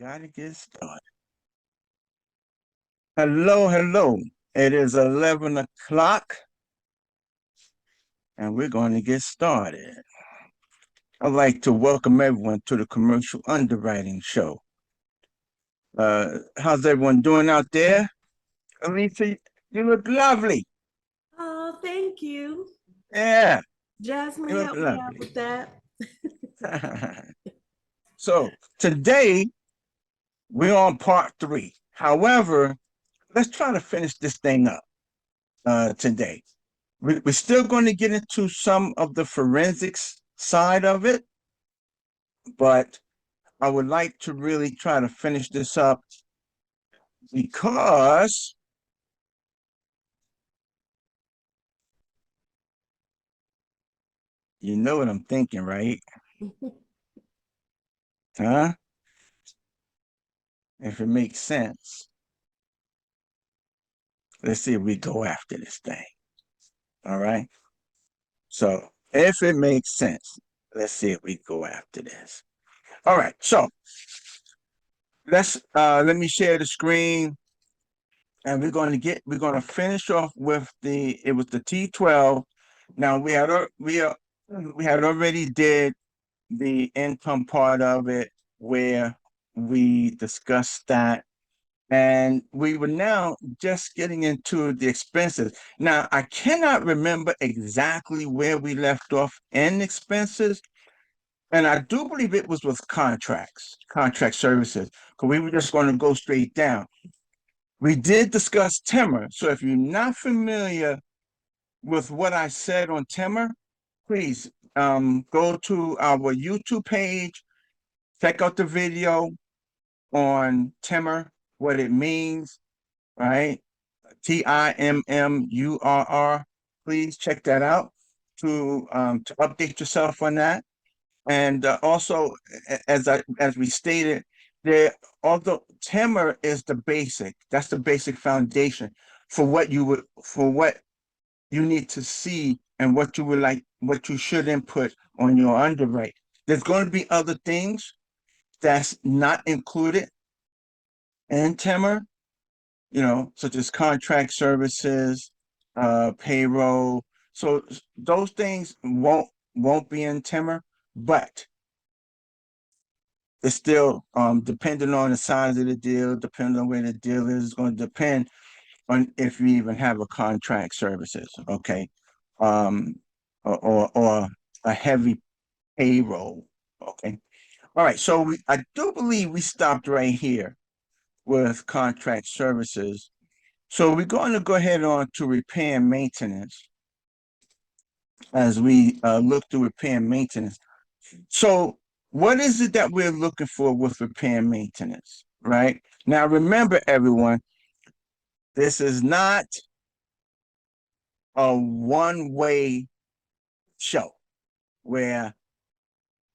Gotta get started. Hello, hello. It is 11 o'clock and we're going to get started. I'd like to welcome everyone to the Commercial Underwriting Show. How's everyone doing out there? Alicia, you look lovely. Oh, thank you. Yeah, Jasmine you look helped me out lovely. with that. So today we're on part 3. However, let's try to finish this thing up today. We're still going to get into some of the forensics side of it, but I would like to really try to finish this up because you know what I'm thinking, right? Huh? If it makes sense. Let's see if we go after this thing. All right. So if it makes sense, let's see if we go after this. All right. So let me share the screen and we're going to finish off with it was the T12. Now we had already did the income part of it where we discussed that, and we were now just getting into the expenses. Now I cannot remember exactly where we left off in expenses, and I do believe it was with contract services, because we were just going to go straight down. We did discuss Timmer. So if you're not familiar with what I said on Timmer, please go to our YouTube page, check out the video on Timmer, what it means, right? Timmurr. Please check that out to update yourself on that. And also, as we stated, there although Timmer is the basic, that's the basic foundation for what you need to see and what you should input on your underwrite. There's going to be other things that's not included in Timmer, such as contract services, payroll. So those things won't be in Timmer, but it's still depending on the size of the deal, depending on where the deal is, it's going to depend on if you even have a contract services, okay, um, or a heavy payroll, okay. All right, so I do believe we stopped right here with contract services. So we're going to go ahead on to repair and maintenance as we look through repair and maintenance. So what is it that we're looking for with repair and maintenance, right? Now, remember, everyone, this is not a one-way show where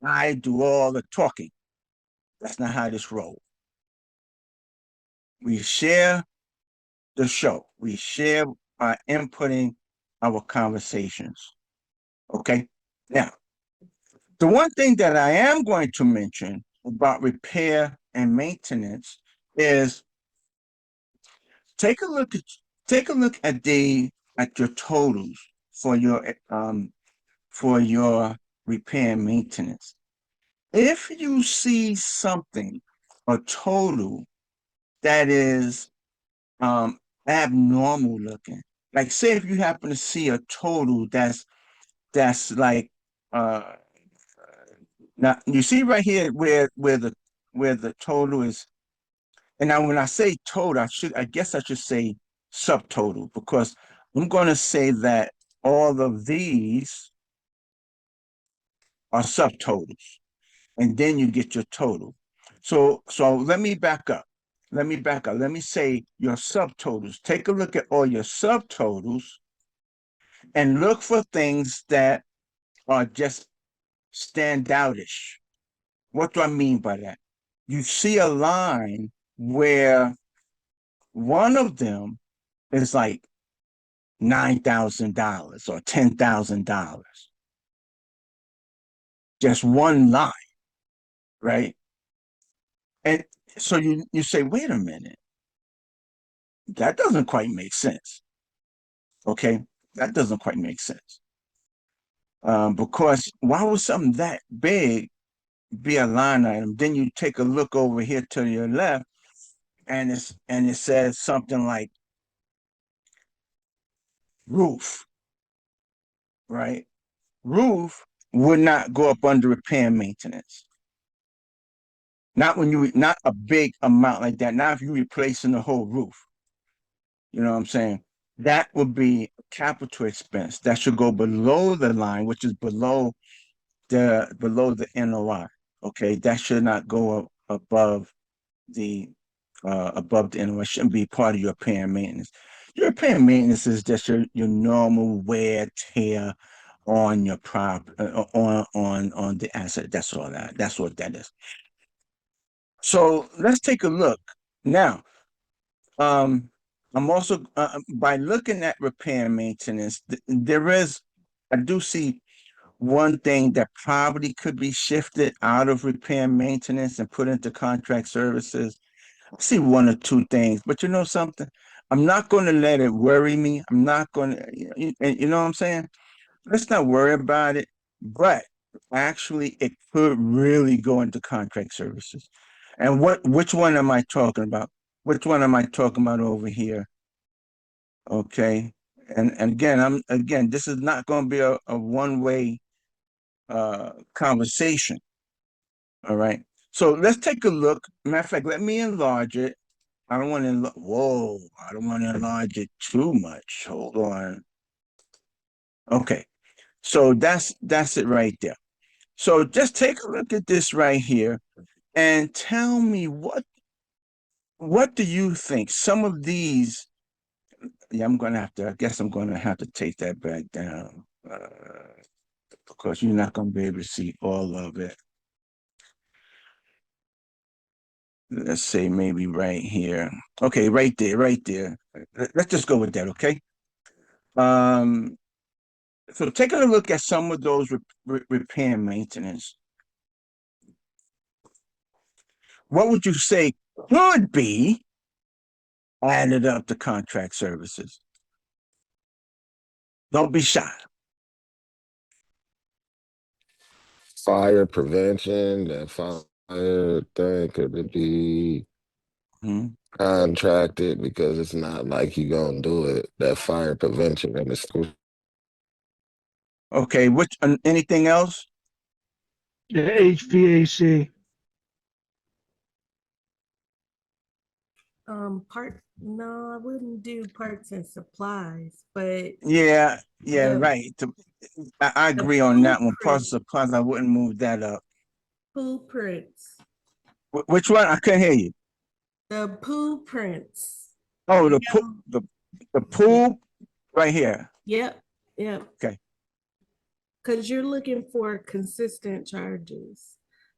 I do all the talking. That's not how this rolls. We share the show. We share our inputting our conversations. Okay. Now, the one thing that I am going to mention about repair and maintenance is take a look at your totals for your repair and maintenance. If you see something, a total that is abnormal looking, like say if you happen to see a total that's like now you see right here where the total is. And now when I say total, I guess I should say subtotal, because I'm going to say that all of these are subtotals, and then you get your total. So let me back up. Let me say your subtotals. Take a look at all your subtotals and look for things that are just standoutish. What do I mean by that? You see a line where one of them is like $9,000 or $10,000. Just one line, right? And So you say, wait a minute, that doesn't quite make sense. Okay, that doesn't quite make sense. Because why would something that big be a line item? Then you take a look over here to your left, and it says something like roof, right? Roof would not go up under repair and maintenance. Not when you not a big amount like that. Not if you're replacing the whole roof. You know what I'm saying? That would be capital expense. That should go below the line, which is below the NOI. Okay, that should not go up the above the NOI. It shouldn't be part of your repair and maintenance. Your repair and maintenance is just your normal wear tear on your prop on the asset. That's all that. That's what that is. So let's take a look now. Um, I'm also by looking at repair and maintenance, there is I do see one thing that probably could be shifted out of repair and maintenance and put into contract services. I see one or two things, but you know something? I'm not going to let it worry me. I'm not going to, you know what I'm saying? Let's not worry about it. But actually, it could really go into contract services. And which one am I talking about? Which one am I talking about over here? Okay. And again, this is not going to be a one-way conversation. All right. So let's take a look. Matter of fact, let me enlarge it. I don't want to, whoa, I don't want to enlarge it too much. Hold on. Okay. So that's it right there. So just take a look at this right here and tell me what do you think? Some of these, yeah, I guess I'm gonna have to take that back down. Because you're not gonna be able to see all of it. Let's say maybe right here. Okay, right there, right there. Let's just go with that, okay? Um, so taking a look at some of those repair and maintenance, what would you say could be added up to contract services? Don't be shy. Fire prevention, that fire thing, could it be Mhm. contracted because it's not like you gonna do it? That fire prevention in the school. Okay, which anything else? The HVAC. No, I wouldn't do parts and supplies, but Yeah, the right. I the agree on that one. Parts blueprint, of supplies, I wouldn't move that up. blueprints, Which one? I couldn't hear you. the blueprints. Oh, You the pool, know, the yeah, pool right here. yep, yep. Okay. Because you're looking for consistent charges.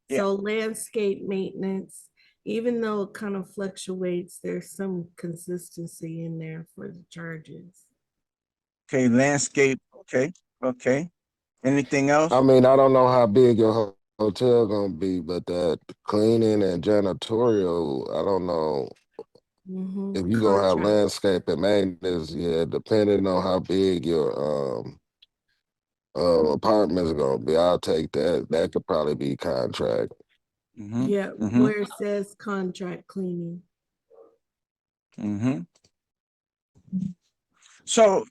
Yeah. So landscape maintenance, even though it kind of fluctuates, there's some consistency in there for the charges. Okay. Landscape. Okay. Okay. Anything I else? mean, I don't know how big your hotel gonna be, but that cleaning and janitorial, I don't know if you gonna have Contract. landscape and maintenance. Yeah, depending on how big your apartment's gonna be, I'll take that. That could probably be contract. Mm-hmm. Yeah, Mm-hmm. where it says contract cleaning. Mm-hmm. So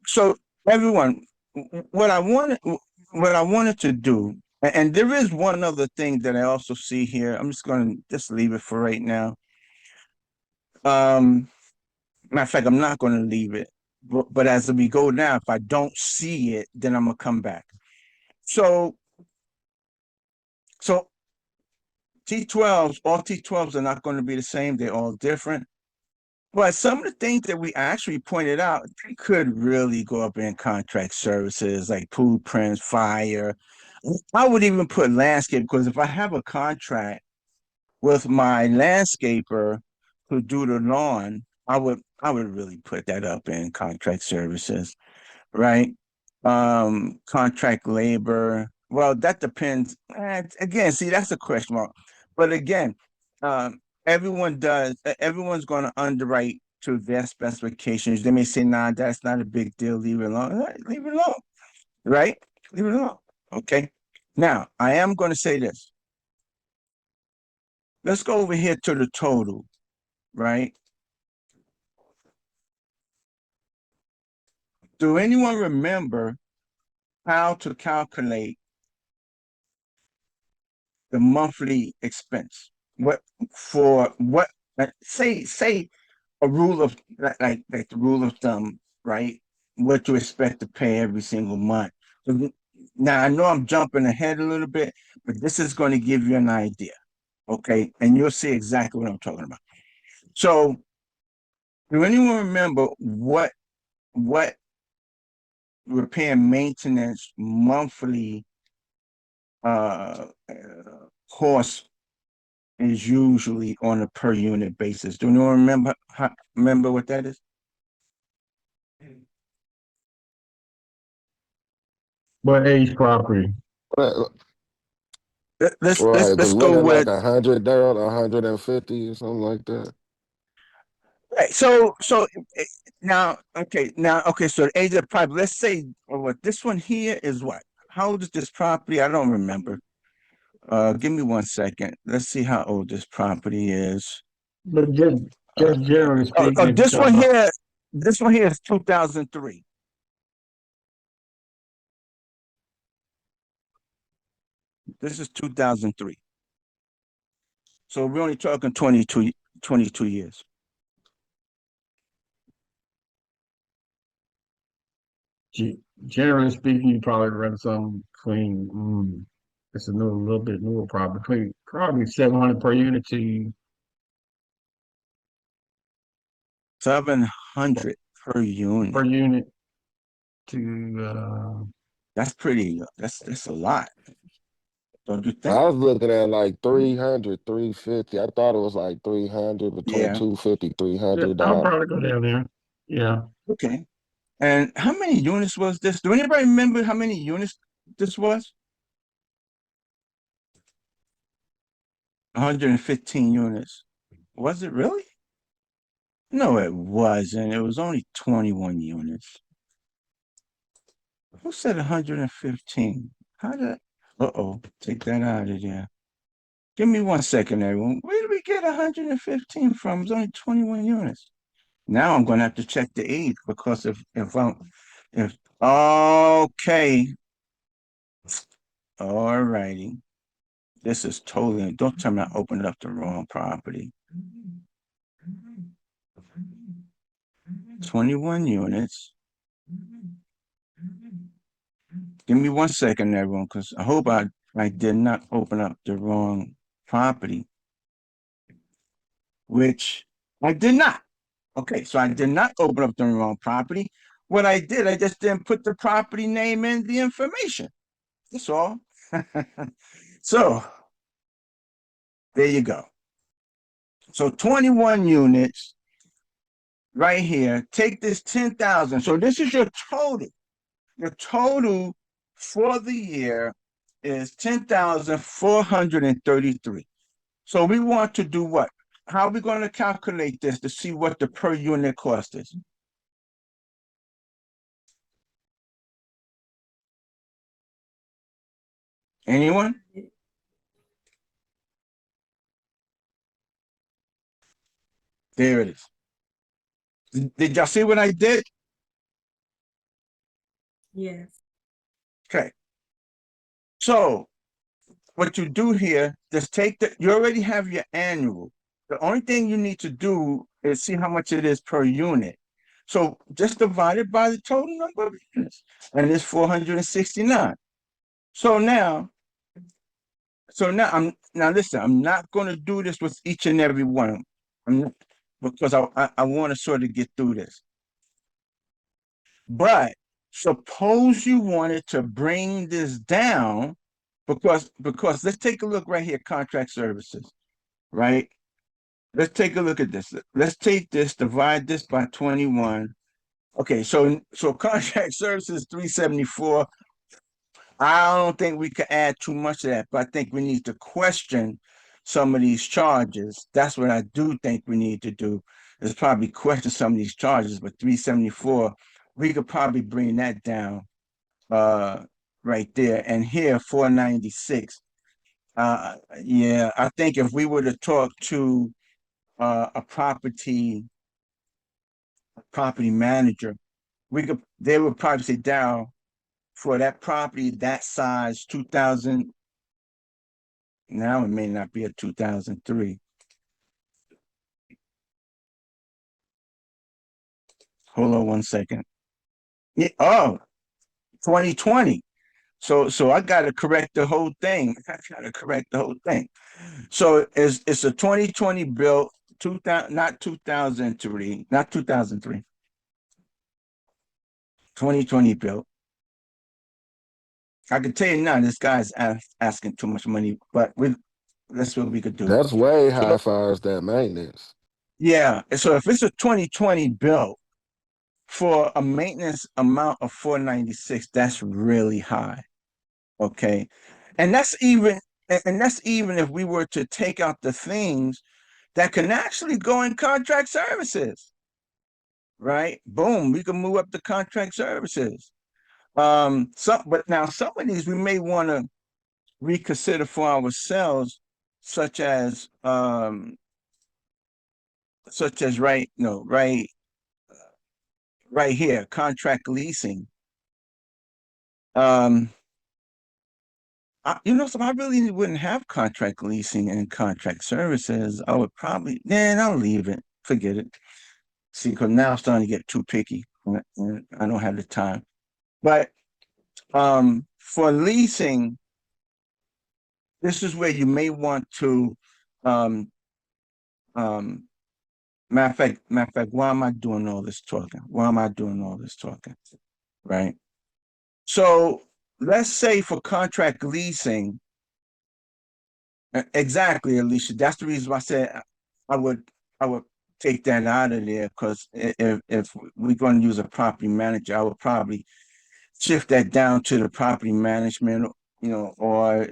everyone, what I wanted, what I wanted to do, and there is one other thing that I also see here. I'm just going to just leave it for right now. Um, Matter of fact, I'm not going to leave it. But as we go now, if I don't see it, then I'm gonna come back. So so T12s, all T12s are not going to be the same. They're all different. But some of the things that we actually pointed out, they could really go up in contract services like pool prints, fire. I would even put landscape because if I have a contract with my landscaper to do the lawn, I would really put that up in contract services, right? Contract labor. Well, that depends. Again, see, that's a question mark. But again, um, everyone does. Everyone's going to underwrite to their specifications. They may say, "Nah, that's not a big deal. Leave it alone." Leave it alone, right? Leave it alone. Okay. Now, I am going to say this. Let's go over here to the total, right? Do anyone remember how to calculate the monthly expense? What for what say a rule of like the rule of thumb, right? What you expect to pay every single month. So now I know I'm jumping ahead a little bit, but this is going to give you an idea. Okay, and you'll see exactly what I'm talking about. So do anyone remember what repair and maintenance monthly cost is usually on a per unit basis? Do anyone remember what that is? What age property? Right, Let's was go it like with 100, Daryl, 150 or something like that? right. So now okay. So the age of the property. Let's say what this one here is what? How old is this property? I don't remember. Give me 1 second. Let's see how old this property is. But Uh, just generally speaking, if you're this one talking about here. This one here is 2003. This is 2003. So we're only talking 22 years. generally speaking, you probably rent something between it's a little bit newer property, between probably 700 per unit to 700 per per unit. unit to That's pretty. That's a lot. Don't you think? I was looking at like 300, 350. I thought it was like 300, between Yeah. 250, three yeah, hundred I'll dollars. probably go down there. Yeah. Okay. And how many units was this? Do anybody remember how many units this was? 115 units. Was it really? No, it wasn't. It was only 21 units. Who said 115? How did uh-oh, take that out of there. Give me 1 second, everyone. Where did we get 115 from? It's only 21 units. Now I'm gonna have to check the age because if okay, all righty. This is totally don't tell me I opened up the wrong property. 21 units. Give me 1 second, everyone, because I hope I did not open up the wrong property, which I did not. Okay, so I did not open up the wrong property. What I did, I just didn't put the property name in the information. That's all. So there you go. So 21 units right here. Take this 10,000. So this is your total. Your total for the year is 10,433. So we want to do what? How are we going to calculate this to see what the per unit cost is? Anyone? There it is. Did y'all see what I did? Yes. Okay. So what you do here, just take you already have your annual. The only thing you need to do is see how much it is per unit. So just divide it by the total number of units, and it's 469. So now now listen, I'm not going to do this with each and every one. I'm not, because I want to sort of get through this. But suppose you wanted to bring this down because let's take a look right here, contract services, right? Let's take a look at this. Let's take this, divide this by 21. Okay, so contract services 374. I don't think we could add too much of that, but I think we need to question some of these charges. That's what I do think we need to do, is probably question some of these charges. But 374, we could probably bring that down right there. And here, 496. Yeah, I think if we were to talk to a property manager, they would probably say, down for that property that size, 2000. Now it may not be a 2003. Hold on one second. Yeah, oh, 2020. So I gotta correct the whole thing. I gotta correct the whole thing. So it's a 2020 built, 2000, not 2003, not 2003. 2020 built. I can tell you now, this guy's asking too much money, but that's what we could do. That's way high So as far as that maintenance. yeah, so if it's a 2020 built for a maintenance amount of 496, that's really high. Okay. And that's even if we were to take out the things that can actually go in contract services, right? Boom, we can move up the contract services. But now some of these we may want to reconsider for ourselves, such as right, no, right here, contract leasing. Um, so I really wouldn't have contract leasing and contract services. I would probably, I'll leave it, forget it. See, because now I'm starting to get too picky. And I don't have the time. But for leasing, this is where you may want to, um, um, matter of fact, why am I doing all this talking? Why am I doing all this talking? Right. So let's say for contract leasing, exactly, Alicia. That's the reason why I said I would I would take that out of there, because if we're going to use a property manager, I would probably shift that down to the property management, or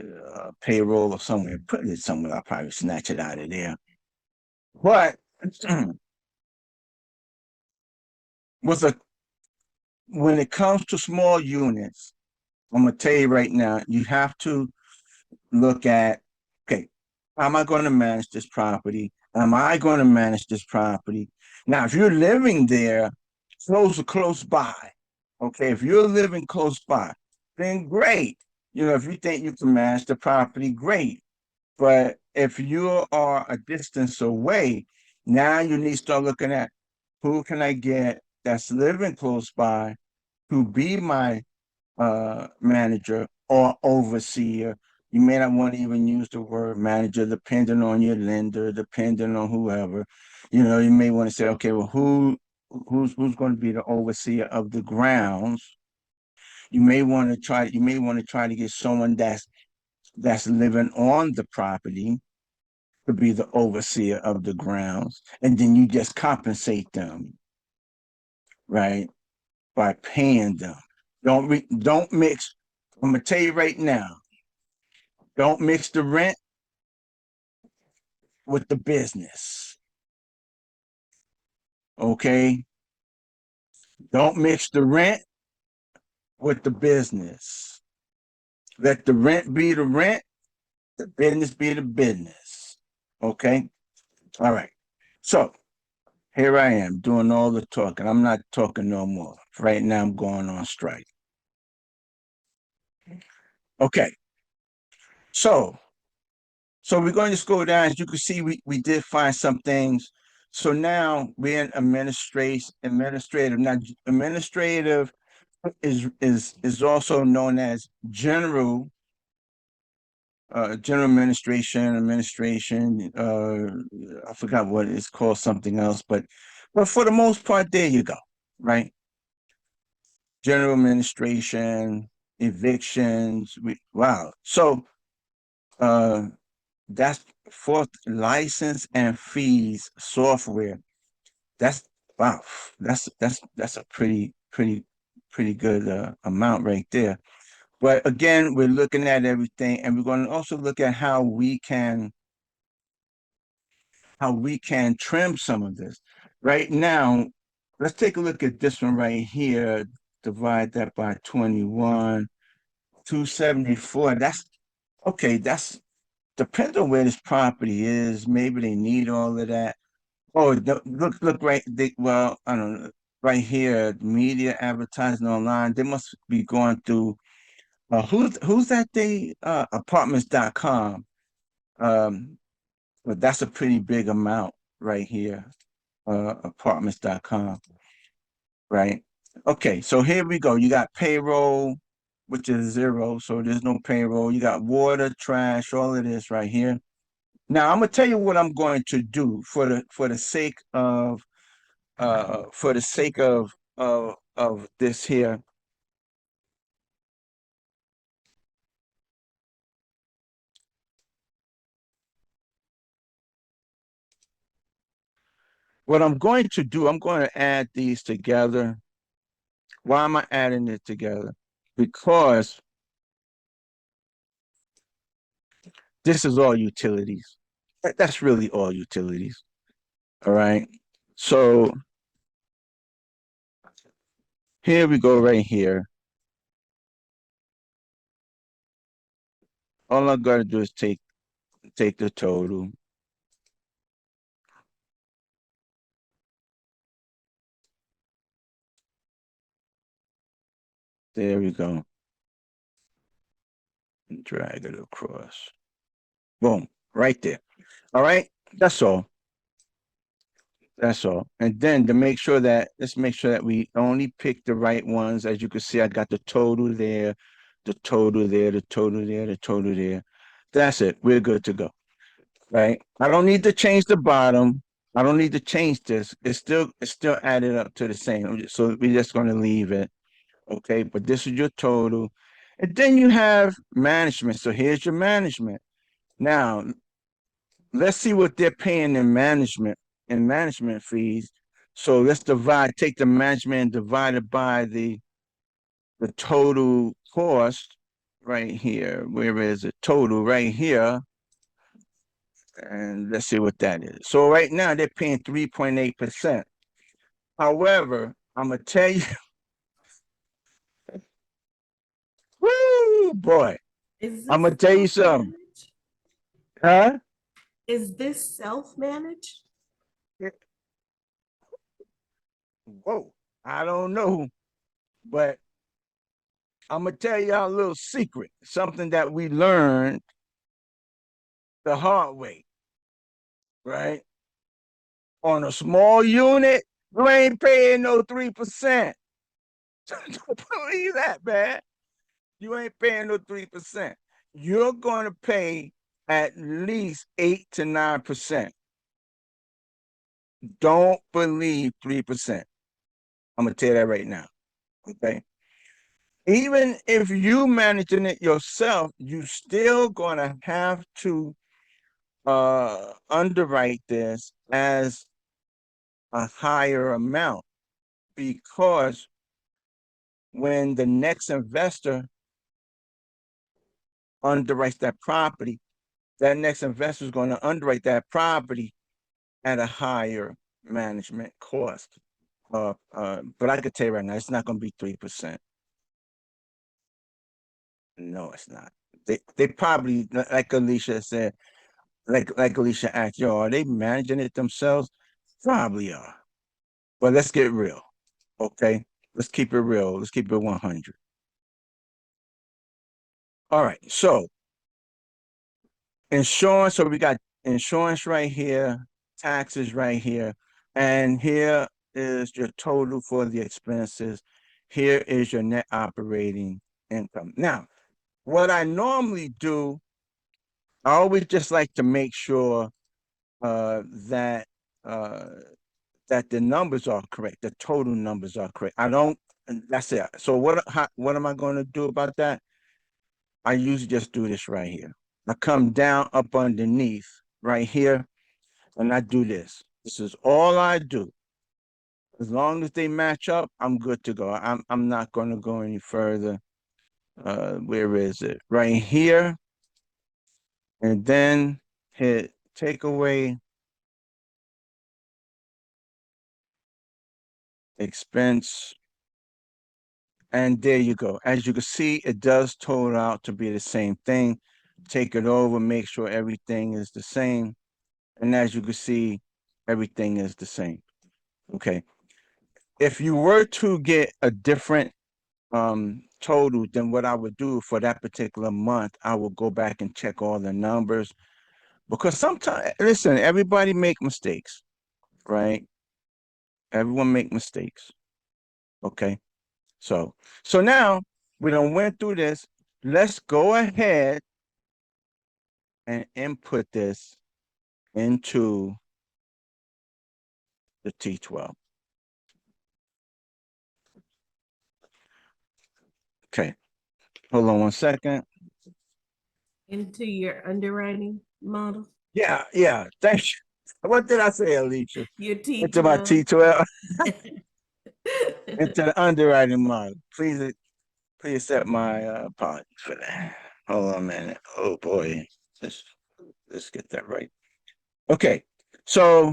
payroll or somewhere. Put it somewhere. I'll probably snatch it out of there. But with a when it comes to small units, I'm gonna tell you right now, you have to look at, okay, how am I going to manage this property? Am I going to manage this property? Now, if you're living there, close by, okay, if you're living close by, then great. If you think you can manage the property, great. But if you are a distance away, now you need to start looking at, who can I get that's living close by to be my manager or overseer. You may not want to even use the word manager, depending on your lender, depending on whoever. You may want to say, okay, well, who's going to be the overseer of the grounds? You may want to try to get someone that's living on the property to be the overseer of the grounds, and then you just compensate them, right, by paying them. Don't mix. I'm gonna tell you right now, don't mix the rent with the business. Okay? Don't mix the rent with the business. Let the rent be the rent, the business be the business. Okay? All right. So here I am doing all the talking. I'm not talking no more. Right now I'm going on strike. Okay. So we're going to scroll down. As you can see, we did find some things. So now we're in administrative. Now administrative is also known as general administration. I forgot what it's called, something else, but for the most part, there you go, right? General administration, evictions. Wow. So that's fourth, license and fees software. That's wow. That's a pretty good amount right there. But again, we're looking at everything, and we're going to also look at how we can how we can trim some of this. Right now, let's take a look at this one right here. Divide that by 21, 274. That's okay. That's depends on where this property is. Maybe they need all of that. Oh, look right. Well, I don't know. Right here, media advertising online. They must be going through. Who's that? They apartments.com. But that's a pretty big amount right here. Apartments.com. Right. Okay, so here we go. You got payroll, which is 0, so there's no payroll. You got water, trash, all of this right here. Now I'm gonna tell you what I'm going to do for the sake of of this here. What I'm going to do, I'm going to add these together. Why am I adding it together? Because this is all utilities. That's really all utilities. All right. So here we go right here. All I gotta do is take the total. There we go. And drag it across. Boom. Right there. All right. That's all. That's all. And then to make sure that let's make sure that we only pick the right ones. As you can see, I got the total there, the total there, the total there, the total there. That's it. We're good to go. Right. I don't need to change the bottom. I don't need to change this. It's still added up to the same. So we're just gonna leave it. Okay, but this is your total. And then you have management. So here's your management. Now, let's see what they're paying in management fees. So let's take the management and divide it by the total cost right here. Where is it? Total right here. And let's see what that is. So right now they're paying 3.8%. However, I'm gonna tell you, woo boy, Is I'm this gonna tell you something. self-managed? Huh? Is this self-managed? Whoa, I don't know, but I'm gonna tell y'all a little secret, something that we learned the hard way, right? On a small unit, you ain't paying no 3%. Don't believe that, man. You ain't paying no 3%. You're gonna pay at least 8 to 9%. Don't believe 3%. I'm gonna tell you that right now. Okay. Even if you managing it yourself, you still gonna have to underwrite this as a higher amount, because when the next investor underwrites that property, that next investor is going to underwrite that property at a higher management cost. But I could tell you right now, it's not going to be 3%. No, it's not. They probably, like Alicia said, like Alicia asked, yo, are they managing it themselves? Probably are. But let's get real. Okay. Let's keep it real. Let's keep it 100. All right. So insurance. So we got insurance right here, taxes right here, and here is your total for the expenses. Here is your net operating income. Now, what I normally do, I always just like to make sure that uh, that the numbers are correct, the total numbers are correct. I don't. That's it. So what am I going to do about that? I usually just do this right here. I come down up underneath right here, and I do this. This is all I do. As long as they match up, I'm good to go. I'm not going to go any further. Where is it? Right here, and then hit take away expense. And there you go. As you can see, it does total out to be the same thing. Take it over, make sure everything is the same. And as you can see, everything is the same. Okay. If you were to get a different total than what I would do for that particular month, I will go back and check all the numbers because sometimes, listen, everybody make mistakes, right? Everyone make mistakes. Okay. So now we done went through this. Let's go ahead and input this into the T12. Okay. Hold on one second. Into your underwriting model, Yeah. Thank you. What did I say, Alicia? your Into my T12. T12, into the underwriting model. Please accept my apologies for that. Hold on a minute. Oh boy. Let's let's get that right. Okay. So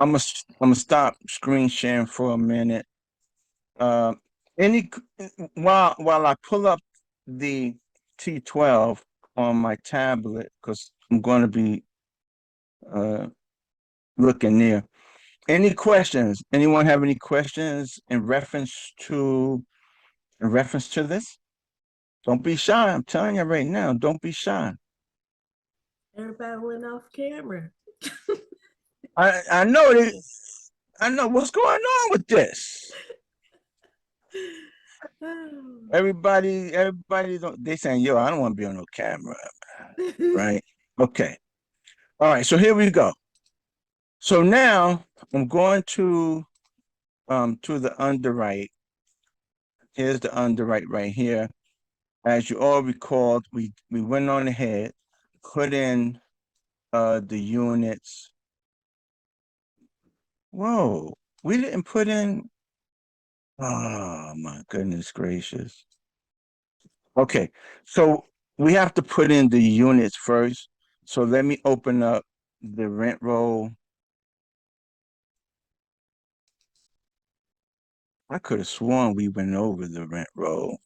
I'm gonna stop screen sharing for a minute. Uh, any while I pull up the T12 on my tablet because I'm going to be uh, looking there. Any questions? Anyone have any questions in reference to this? Don't be shy. I'm telling you right now. Don't be shy. Everybody went off camera. I know it. I know what's going on with this. Everybody don't. They saying, "Yo, I don't want to be on no camera." Right? Okay. All right. So here we go. So now I'm going to the underwrite. Here's the underwrite right here. As you all recalled, we went on ahead, put in the units. Whoa, we didn't put in. Oh my goodness gracious. Okay, so we have to put in the units first. So let me open up the rent roll. I could have sworn we went over the rent roll.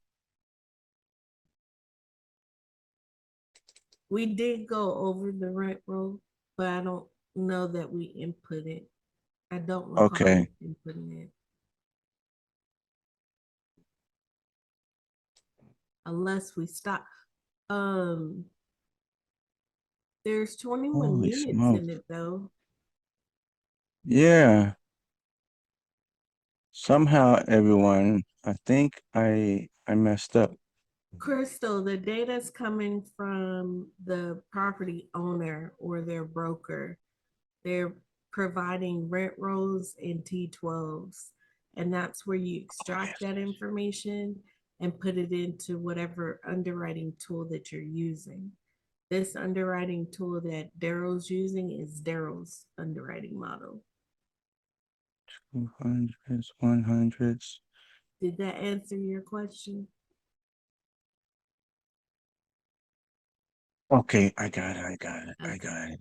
We did go over the rent roll, but I don't know that we input it. I don't recall Okay. inputting it. Unless we stop. Um, there's 21 Holy units smoke. in it though. Yeah. Somehow everyone, I think I messed up. Crystal, the data's coming from the property owner or their broker. They're providing rent rolls and T12s. And that's where you extract that information and put it into whatever underwriting tool that you're using. This underwriting tool that Daryl's using is Daryl's underwriting model. 200s, 100s. Did that answer your question? Okay, I got it. I got it. I Okay. got it.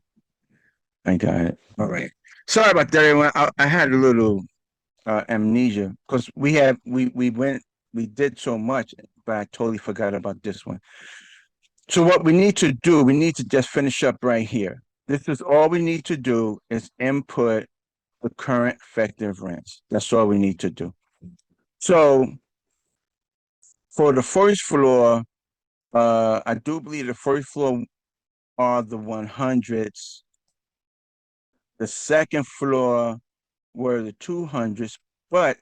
I got it. All right. Sorry about that, everyone. I had a little amnesia because we did so much, but I totally forgot about this one. So what we need to do, we need to just finish up right here. This is all we need to do is input the current effective rents. That's all we need to do. So for the first floor, I do believe the first floor are the 100s. The second floor were the 200s, but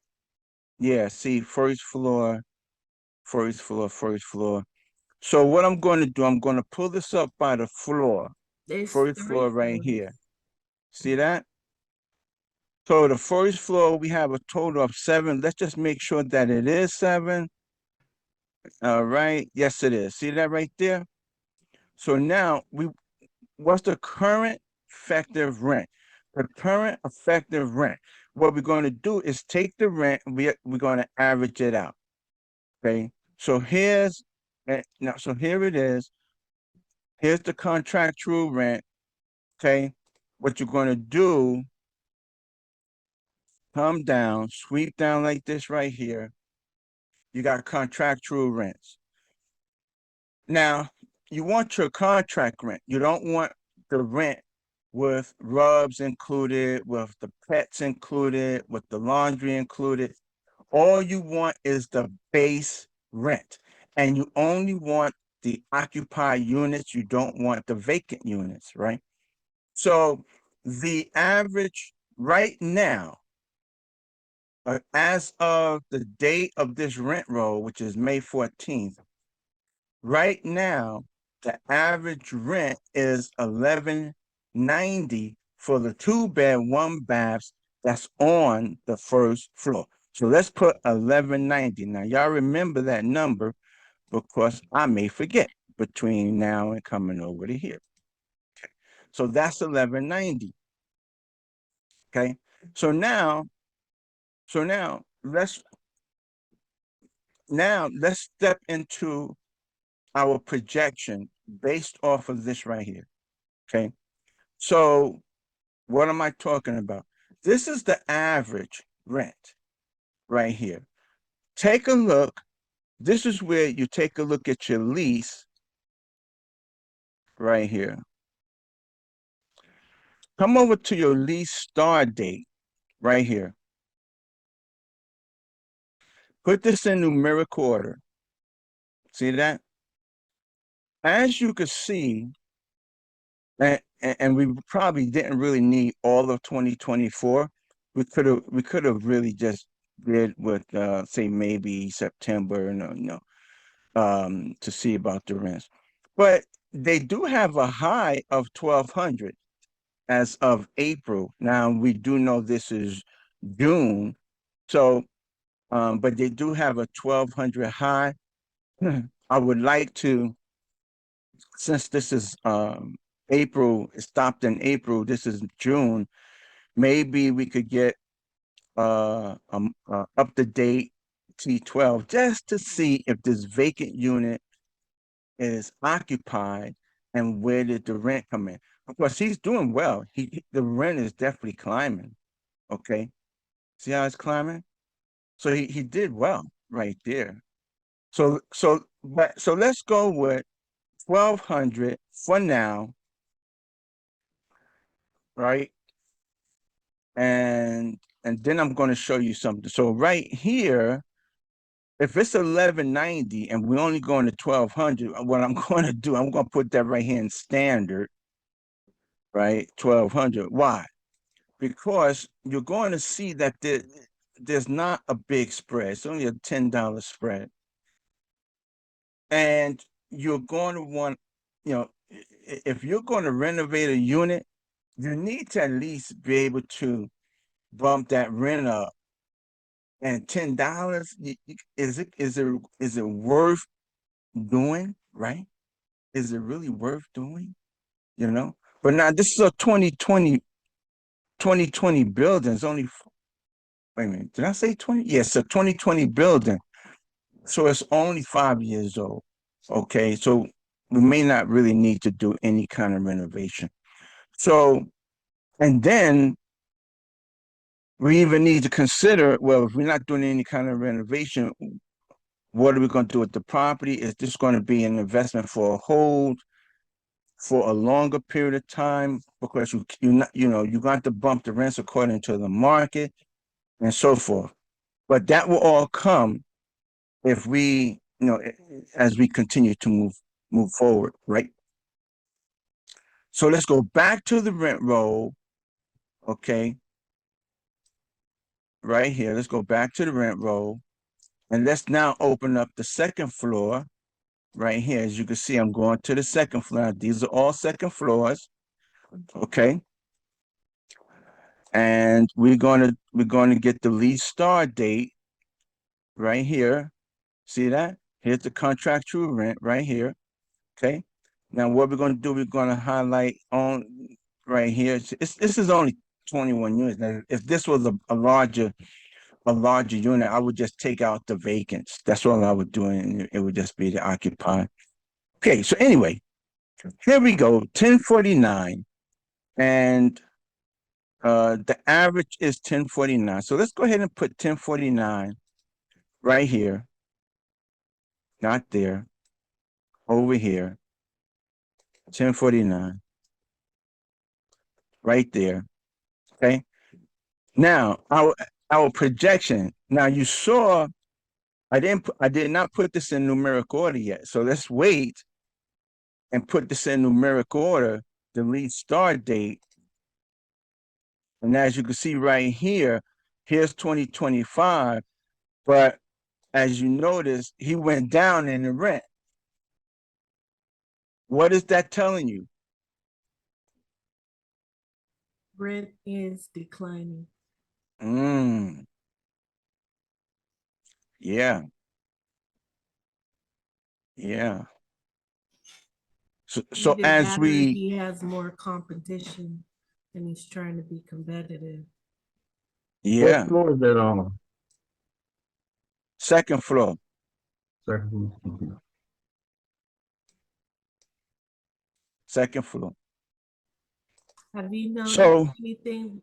yeah, see, first floor. So what I'm going to do, I'm going to pull this up by the floor, There's first three floor right floors. here. See that? So the first floor, we have a total of 7. Let's just make sure that it is 7. All right. Yes, it is. See that right there? So now what's the current effective rent? The current effective rent. What we're going to do is take the rent, we're going to average it out. Okay. So so here it is. Here's the contractual rent. Okay. What you're going to do come down, sweep down like this right here. You got contractual rents. Now, you want your contract rent. You don't want the rent with rubs included, with the pets included, with the laundry included. All you want is the base rent. And you only want the occupied units. You don't want the vacant units, right? So the average right now, as of the date of this rent roll, which is May 14th, right now, the average rent is $11.90 for the 2-bed, 1-baths that's on the first floor. So let's put $11.90. Now, y'all remember that number because I may forget between now and coming over to here. Okay. So that's $11.90. Okay. So now let's step into our projection based off of this right here. Okay. So what am I talking about? This is the average rent right here. Take a look. This is where you take a look at your lease right here. Come over to your lease start date right here. Put this in numerical order. See that? As you can see, and we probably didn't really need all of 2024. We could have really just did with say maybe September, to see about the rents. But they do have a high of 1,200 as of April. Now we do know this is June, so but they do have a 1,200 high. I would like to, since this is April, it stopped in April, this is June, maybe we could get up to date T12 just to see if this vacant unit is occupied and where did the rent come in. Of course, he's doing well. The rent is definitely climbing. Okay. See how it's climbing? So he did well right there. So let's go with 1,200 for now, right? And then I'm going to show you something. So right here, if it's 1190 and we're only going to 1,200, what I'm going to do, I'm going to put that right here in standard, right? 1,200. Why? Because you're going to see that there's not a big spread. It's only a $10 spread. And you're going to want, if you're going to renovate a unit, you need to at least be able to bump that rent up. And $10, is it worth doing, right? Is it really worth doing? But now this is a 2020 building. It's only, wait a minute, did I say 20? Yes, a 2020 building. So it's only 5 years old. Okay, so we may not really need to do any kind of renovation. So, and then we even need to consider, well, if we're not doing any kind of renovation, what are we going to do with the property? Is this going to be an investment for a hold for a longer period of time? Because you got to bump the rents according to the market and so forth. But that will all come if we, as we continue to move forward, right? So let's go back to the rent roll, okay? Right here, let's go back to the rent roll. And let's now open up the second floor right here. As you can see, I'm going to the second floor. These are all second floors, okay? And we're going to get the lease start date right here. See that? Here's the contractual rent right here, okay? Now what we're going to do, we're going to highlight on right here. This is only 21 units. Now, if this was a larger unit, I would just take out the vacants. That's all I would do, and it would just be the occupied. Okay, so anyway, here we go, 1049. And The average is 1049. So let's go ahead and put 1049 right here, not there, over here, 1049, right there. Okay. Now our projection. Now you saw I did not put this in numeric order yet. So let's wait and put this in numeric order, delete start date. And as you can see right here, here's 2025. But as you notice, he went down in the rent. What is that telling you? Rent is declining. Yeah. Yeah. So Either as that or we, he has more competition and he's trying to be competitive. What yeah, floor is that on? second floor, Second. second floor. Have you noticed So anything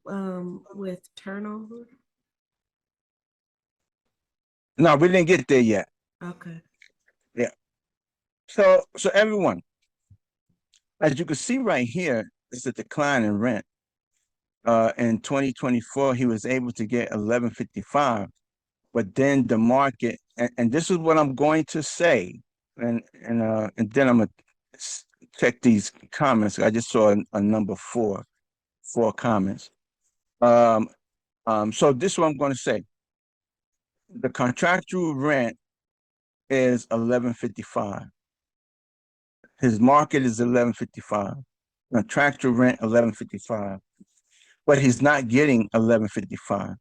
with turnover? no, we didn't get there yet. Okay. Yeah. So everyone, as you can see right here, it's a decline in rent. In 2024, he was able to get 1155, but then the market, and this is what I'm going to say, and then I'm gonna check these comments. I just saw a number four comments. So this is what I'm going to say. The contractual rent is 1155. His market is 1155. Contractual rent 1155, but he's not getting 1155.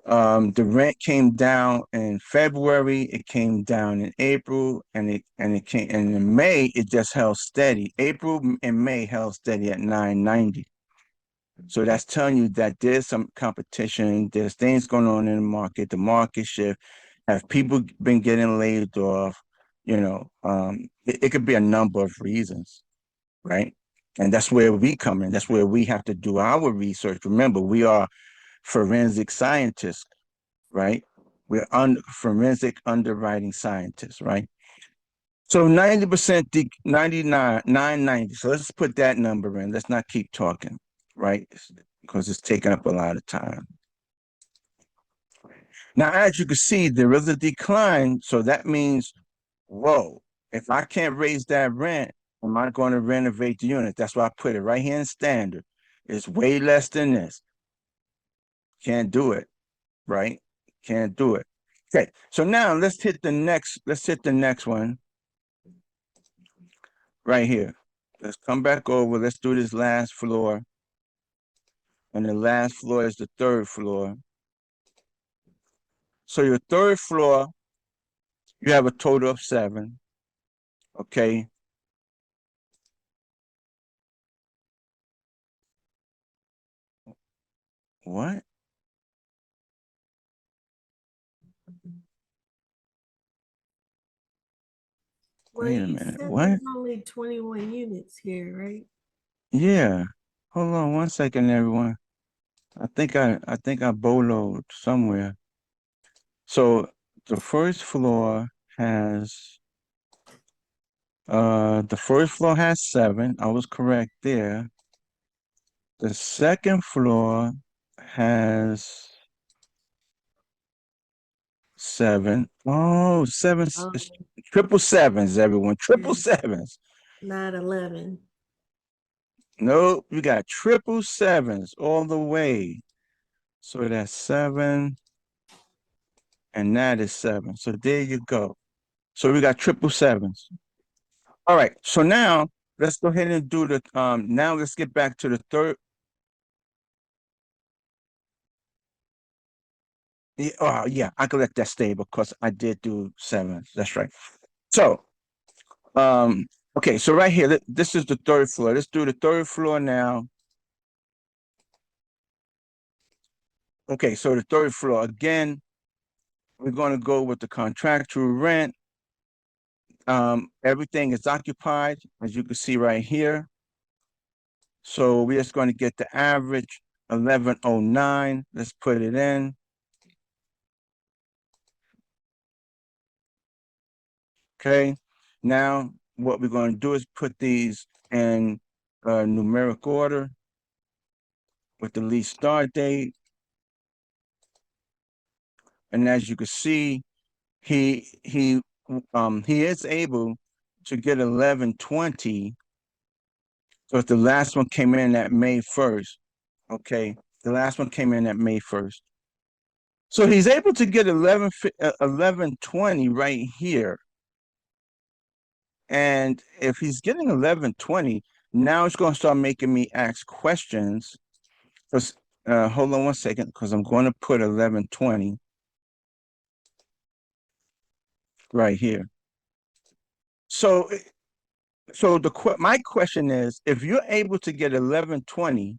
The rent came down in February, it came down in April, and in May it just held steady. April and May held steady at 990. So that's telling you that there's some competition, there's things going on in the market shift. Have people been getting laid off? It could be a number of reasons, right? And that's where we come in. That's where we have to do our research. Remember, we are forensic scientists, right? We're forensic underwriting scientists, right? So 90%, 99, 990. So let's put that number in. Let's not keep talking, right? Because it's taking up a lot of time. Now, as you can see, there is a decline. So that means, whoa, if I can't raise that rent, am I going to renovate the unit? That's why I put it right here in standard. It's way less than this. Can't do it, right? Can't do it. Okay, so now let's hit the next one right here. Let's come back over. Let's do this last floor. And the last floor is the third floor. So your third floor, you have a total of 7. Okay. What? Well, Wait a you minute. said What? there's only 21 units here, right? Yeah. Hold on one second, everyone. I think I boloed somewhere. So the first floor has the first floor has 7. I was correct there. The second floor has 7. Oh, 7, triple sevens, everyone. Triple sevens. Not 11. Nope, you got triple sevens all the way. So that's 7, and that is 7. So there you go. So we got triple sevens. All right. So now let's go ahead and do the now let's get back to the third. Yeah, I can let that stay because I did do 7. That's right. So okay, so right here, this is the third floor. Let's do the third floor now. Okay, so the third floor again, we're going to go with the contractual rent. Everything is occupied, as you can see right here. So we're just going to get the average 1109. Let's put it in. Okay. Now what we're going to do is put these in numeric order with the lease start date. And as you can see, he is able to get 1120. So if the last one came in at May 1st, okay, the last one came in at May 1st. So he's able to get 1120 right here. And if he's getting 1120, now it's going to start making me ask questions. Hold on one second, because I'm going to put 1120 right here. So my question is, if you're able to get 1120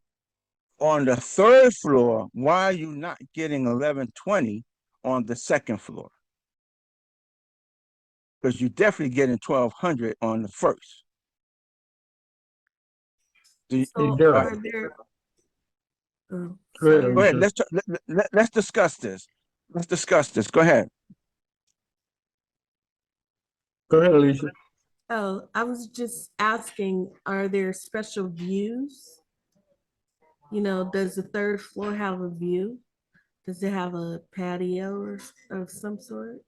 on the third floor, why are you not getting 1120 on the second floor? Because you're definitely getting 1200 on the first. So Daryl. are there? Oh, Go ahead, sorry. Go ahead. Alicia. Let's discuss this. Let's discuss this. Go ahead. Go ahead, Alicia. Oh, I was just asking, are there special views? You know, does the third floor have a view? Does it have a patio or of some sort?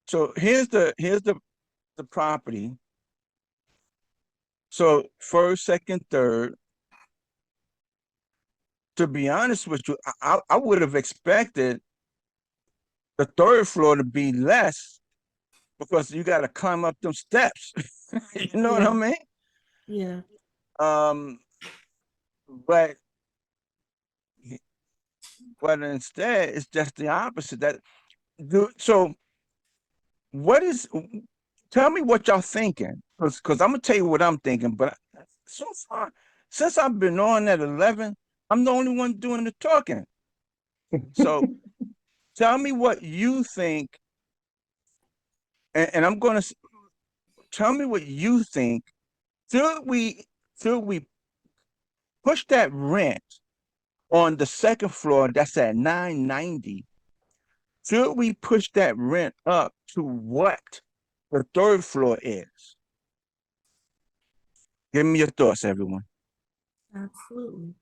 So here's the property. So first, second, third. To be honest with you, I would have expected the third floor to be less because you got to climb up them steps. You know what I Yeah. mean? Yeah. But instead it's just the opposite. So what is? Tell me what y'all thinking, because I'm gonna tell you what I'm thinking. But so far, since I've been on at 11, I'm the only one doing the talking. So tell me what you think, and I'm gonna tell me what you think. Should we push that rent on the second floor that's at 990? Should we push that rent up to what the third floor is? Give me your thoughts, everyone. Absolutely.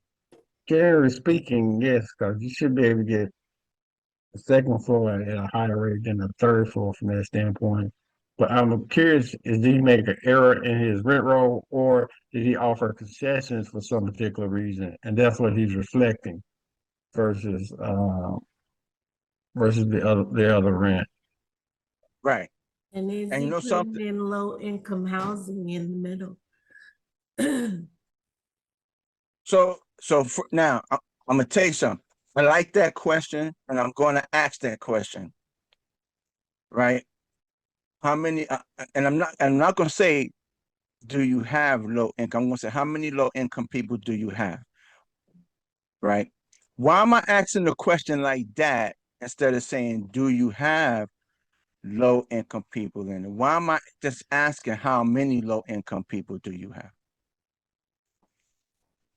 Generally speaking, yes, because you should be able to get the second floor at a higher rate than the third floor from that standpoint. But I'm curious, did he make an error in his rent roll, or did he offer concessions for some particular reason? And that's what he's reflecting versus the other rent. Right. And is And you he know putting something? in low income housing in the middle? So now I'm gonna tell you something. I like that question, and I'm going to ask that question. Right? How many? And I'm not gonna say, do you have low income? I'm gonna say, how many low income people do you have? Right? Why am I asking a question like that instead of saying, do you have low income people in it? Why am I just asking how many low income people do you have?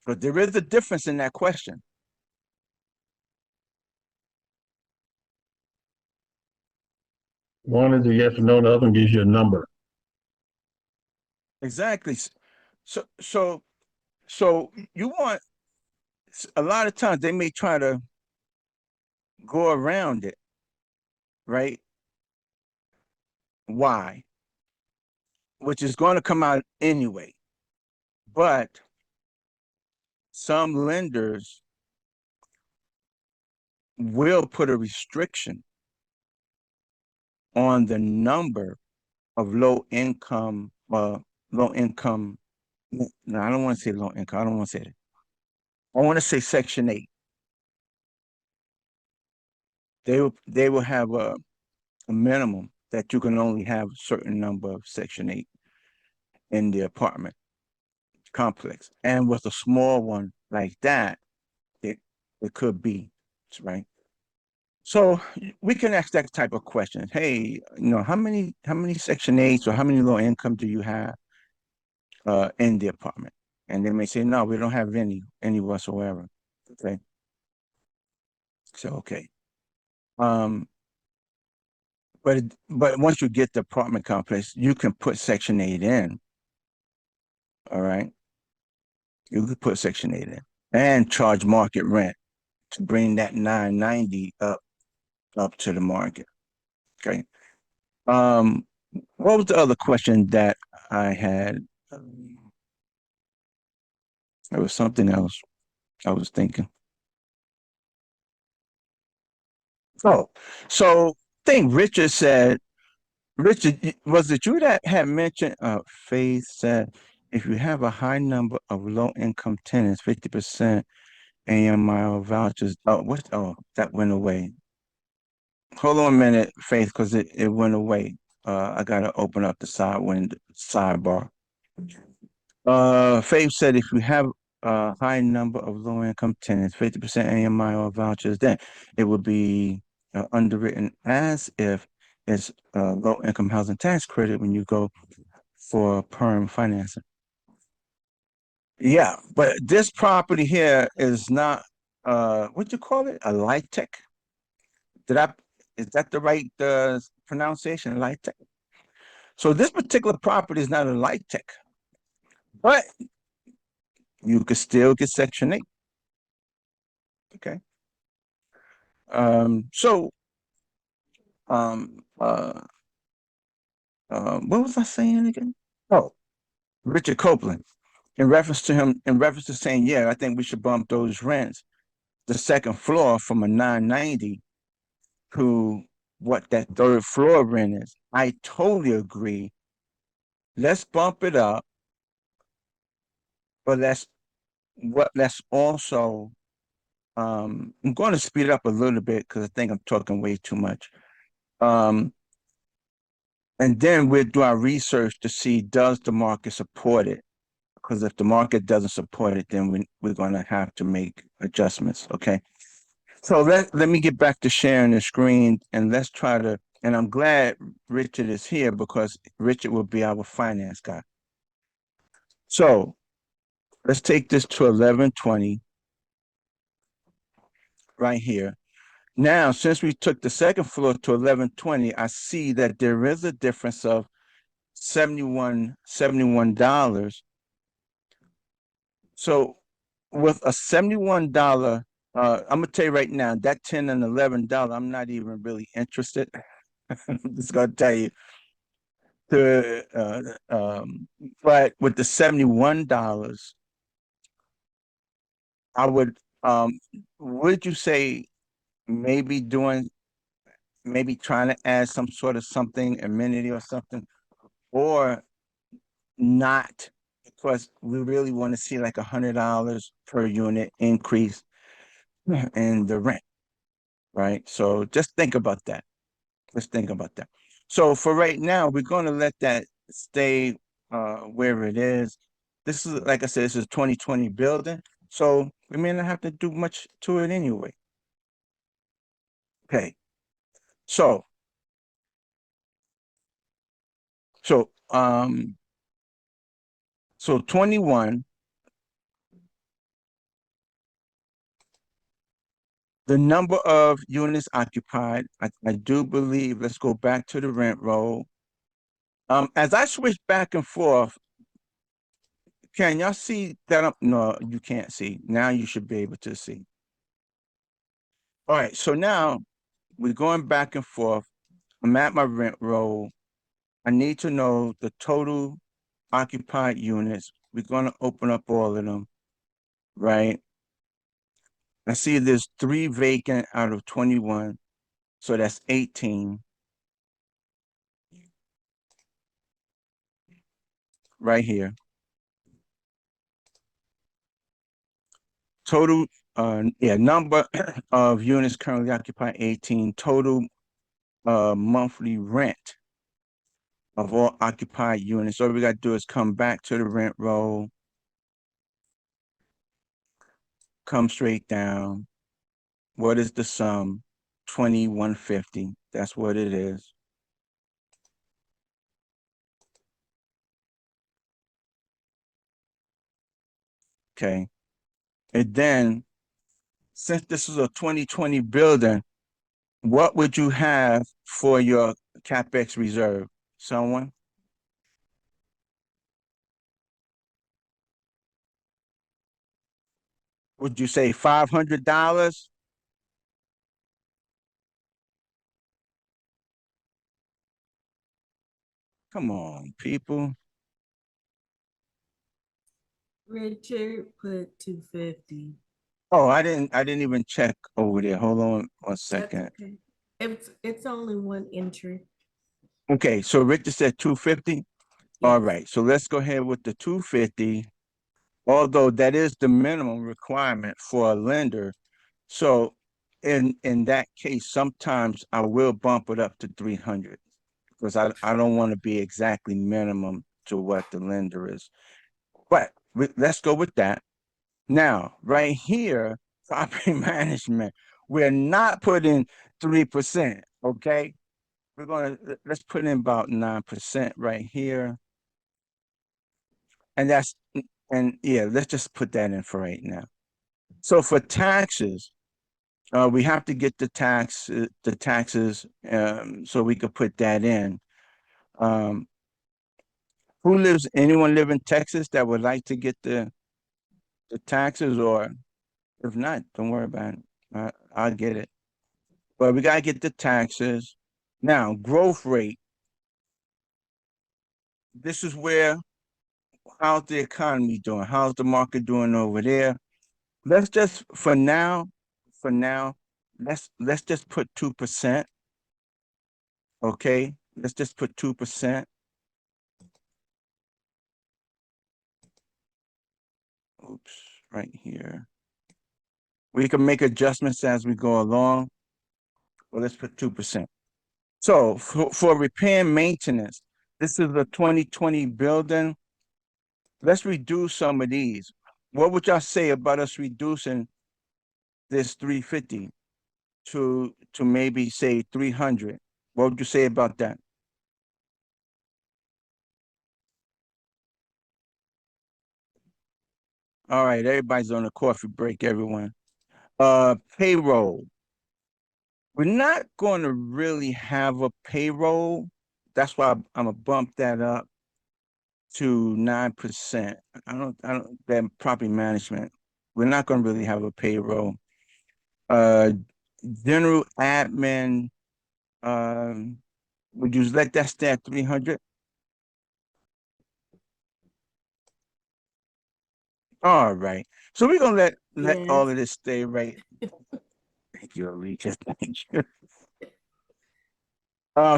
But there is a difference in that question. One is a yes or no, the other one gives you a number. Exactly. So you want, a lot of times they may try to go around it, right? Why? Which is going to come out anyway. But some lenders will put a restriction on the number of low income. No, I don't want to say low income. I don't want to say that. I want to say Section 8. They will have a minimum that you can only have a certain number of Section 8 in the apartment complex. And with a small one like that, it could be, right? So we can ask that type of question. Hey, how many Section 8s or how many low income do you have in the apartment? And they may say, no, we don't have any whatsoever. Okay. So, okay. But once you get the apartment complex, you can put Section 8 in. All right. You could put Section 8 in and charge market rent to bring that 990 up to the market. Okay. What was the other question that I had? There was something else I was thinking. Oh, so I think Richard said, Richard, was it you that had mentioned, Faith said, if you have a high number of low income tenants, 50% AMI vouchers. That went away. Hold on a minute, Faith, because it went away. I gotta open up the sidebar. Faith said if you have a high number of low income tenants, 50% AMI or vouchers, then it would be underwritten as if it's low income housing tax credit when you go for perm financing. Yeah, but this property here is not what you call it? A light tech? Did I is that the right pronunciation? Light tech. So this particular property is not a light tech, but you could still get Section 8. Okay. So um uh what was I saying again? Oh, Richard Copeland. In reference to saying, yeah, I think we should bump those rents, the second floor from a 990 to what that third floor rent is. I totally agree. Let's bump it up, but let's also I'm going to speed it up a little bit because I think I'm talking way too much. And then we'll do our research to see, does the market support it? Because if the market doesn't support it, then we're going to have to make adjustments. Okay. So let me get back to sharing the screen and let's try to, and I'm glad Richard is here because Richard will be our finance guy. So let's take this to 1120 right here. Now, since we took the second floor to 1120, I see that there is a difference of $71. So with a $71, I'm gonna tell you right now, that $10 and $11, I'm not even really interested. I'm just gonna tell you. But with the $71, I would you say maybe maybe trying to add some sort of something, amenity or something, or not, because we really want to see like $100 per unit increase in the rent, right? So just think about that. Let's think about that. So for right now, we're going to let that stay where it is. This is, like I said, this is a 2020 building, so we may not have to do much to it anyway. Okay, so so um so 21, the number of units occupied, I do believe, let's go back to the rent roll. As I switch back and forth, can y'all see that? No, you can't see. Now you should be able to see. All right, so now we're going back and forth. I'm at my rent roll. I need to know the total occupied units. We're going to open up all of them, right? I see there's 3 vacant out of 21, so that's 18 right here. Total, number of units currently occupied 18. Total monthly rent of all occupied units. All we got to do is come back to the rent roll, come straight down. What is the sum? 2150. That's what it is. Okay. And then, since this is a 2020 building, what would you have for your CapEx reserve? Someone? Would you say $500? Come on, people. Richard put 250. Oh, I didn't even check over there. Hold on one That's second. okay. It's only one entry. Okay, so Richard said 250. All Yes. right, so let's go ahead with the 250. Although that is the minimum requirement for a lender. So in that case, sometimes I will bump it up to 300 because I don't want to be exactly minimum to what the lender is. But let's go with that. Now, right here, property management, we're not putting 3%, okay? Let's put in about 9% right here. And yeah, let's just put that in for right now. So for taxes, we have to get the taxes, so we could put that in. Um, anyone live in Texas that would like to get the taxes, or if not, don't worry about it. I'll get it. But we gotta get the taxes. Now, growth rate. This is where, how's the economy doing? How's the market doing over there? Let's just, for now, let's just put 2%. Okay, let's just put 2%. Oops, right here. We can make adjustments as we go along. Well, let's put 2%. So for repair and maintenance, this is a 2020 building. Let's reduce some of these. What would y'all say about us reducing this 350 to maybe say 300? What would you say about that? All right, everybody's on a coffee break, everyone. Payroll. We're not going to really have a payroll. That's why I'm gonna bump that up to 9%. That property management. We're not going to really have a payroll. Uh, General admin, um, would you let that stay at 300? All right. So we're gonna let Yes. all of this stay right. Thank you, Alicia. Thank you.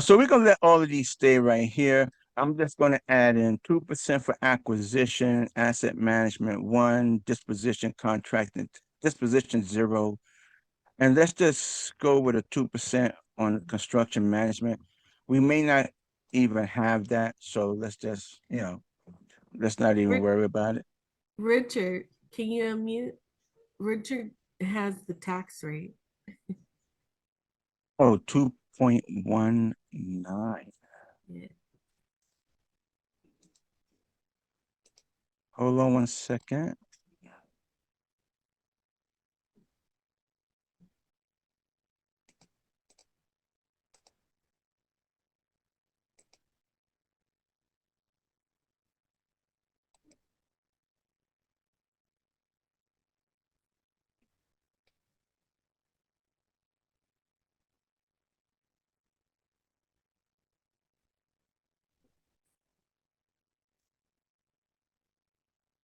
So we're gonna let all of these stay right here. I'm just gonna add in 2% for acquisition, asset management 1, disposition contracting, disposition 0, and let's just go with a 2% on construction management. We may not even have that, so let's just, let's not even worry about it. Richard, can you unmute? Richard has the tax rate. Oh, 2.19. Yeah. Hold on one second.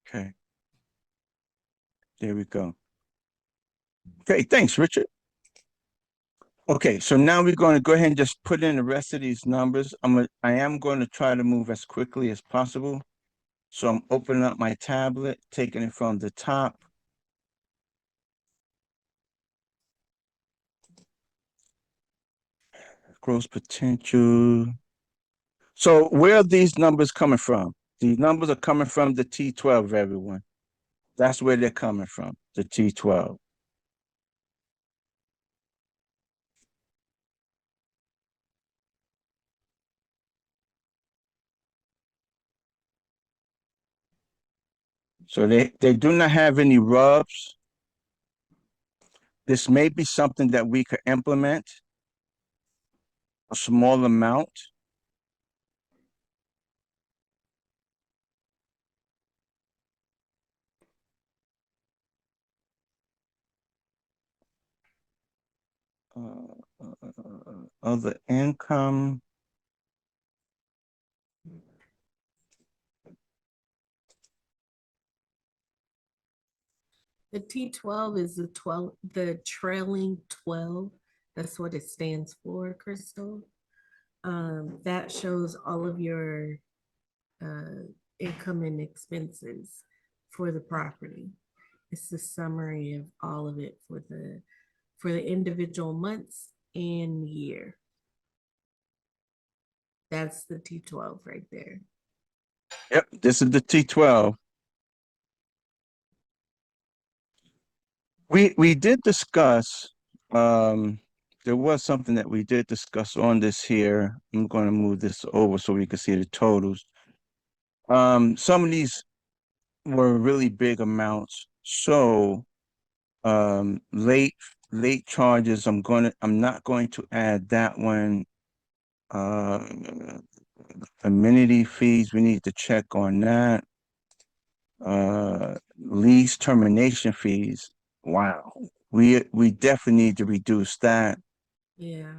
Okay, there we go. Okay, thanks, Richard. Okay, so now we're going to go ahead and just put in the rest of these numbers. I am going to try to move as quickly as possible. So I'm opening up my tablet, taking it from the top. Gross potential. So where are these numbers coming from? These numbers are coming from the T12, everyone. That's where they're coming from, the T12. So they do not have any rubs. This may be something that we could implement, a small amount. Other income. The T12 is the trailing 12. That's what it stands for, Crystal. That shows all of your income and expenses for the property. It's the summary of all of it for the individual months and year. That's the T12 right there. Yep, this is the T12. We did discuss, there was something that we did discuss on this here. I'm going to move this over so we can see the totals. Some of these were really big amounts. So late charges, I'm not going to add that one. Uh, amenity fees, we need to check on that. Lease termination fees. Wow. We definitely need to reduce that. Yeah.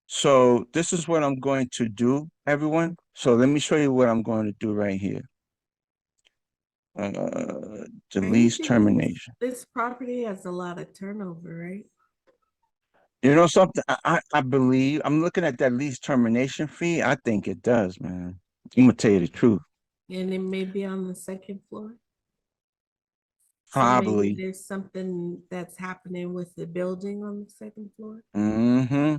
So this is what I'm going to do, everyone. So let me show you what I'm going to do right here. The I lease think termination. this property has a lot of turnover, right? You know something? I believe I'm looking at that lease termination fee. I think it does, man. I'm gonna tell you the truth. And it may be on the second floor. So maybe Probably. there's something that's happening with the building on the second floor. Mm-hmm.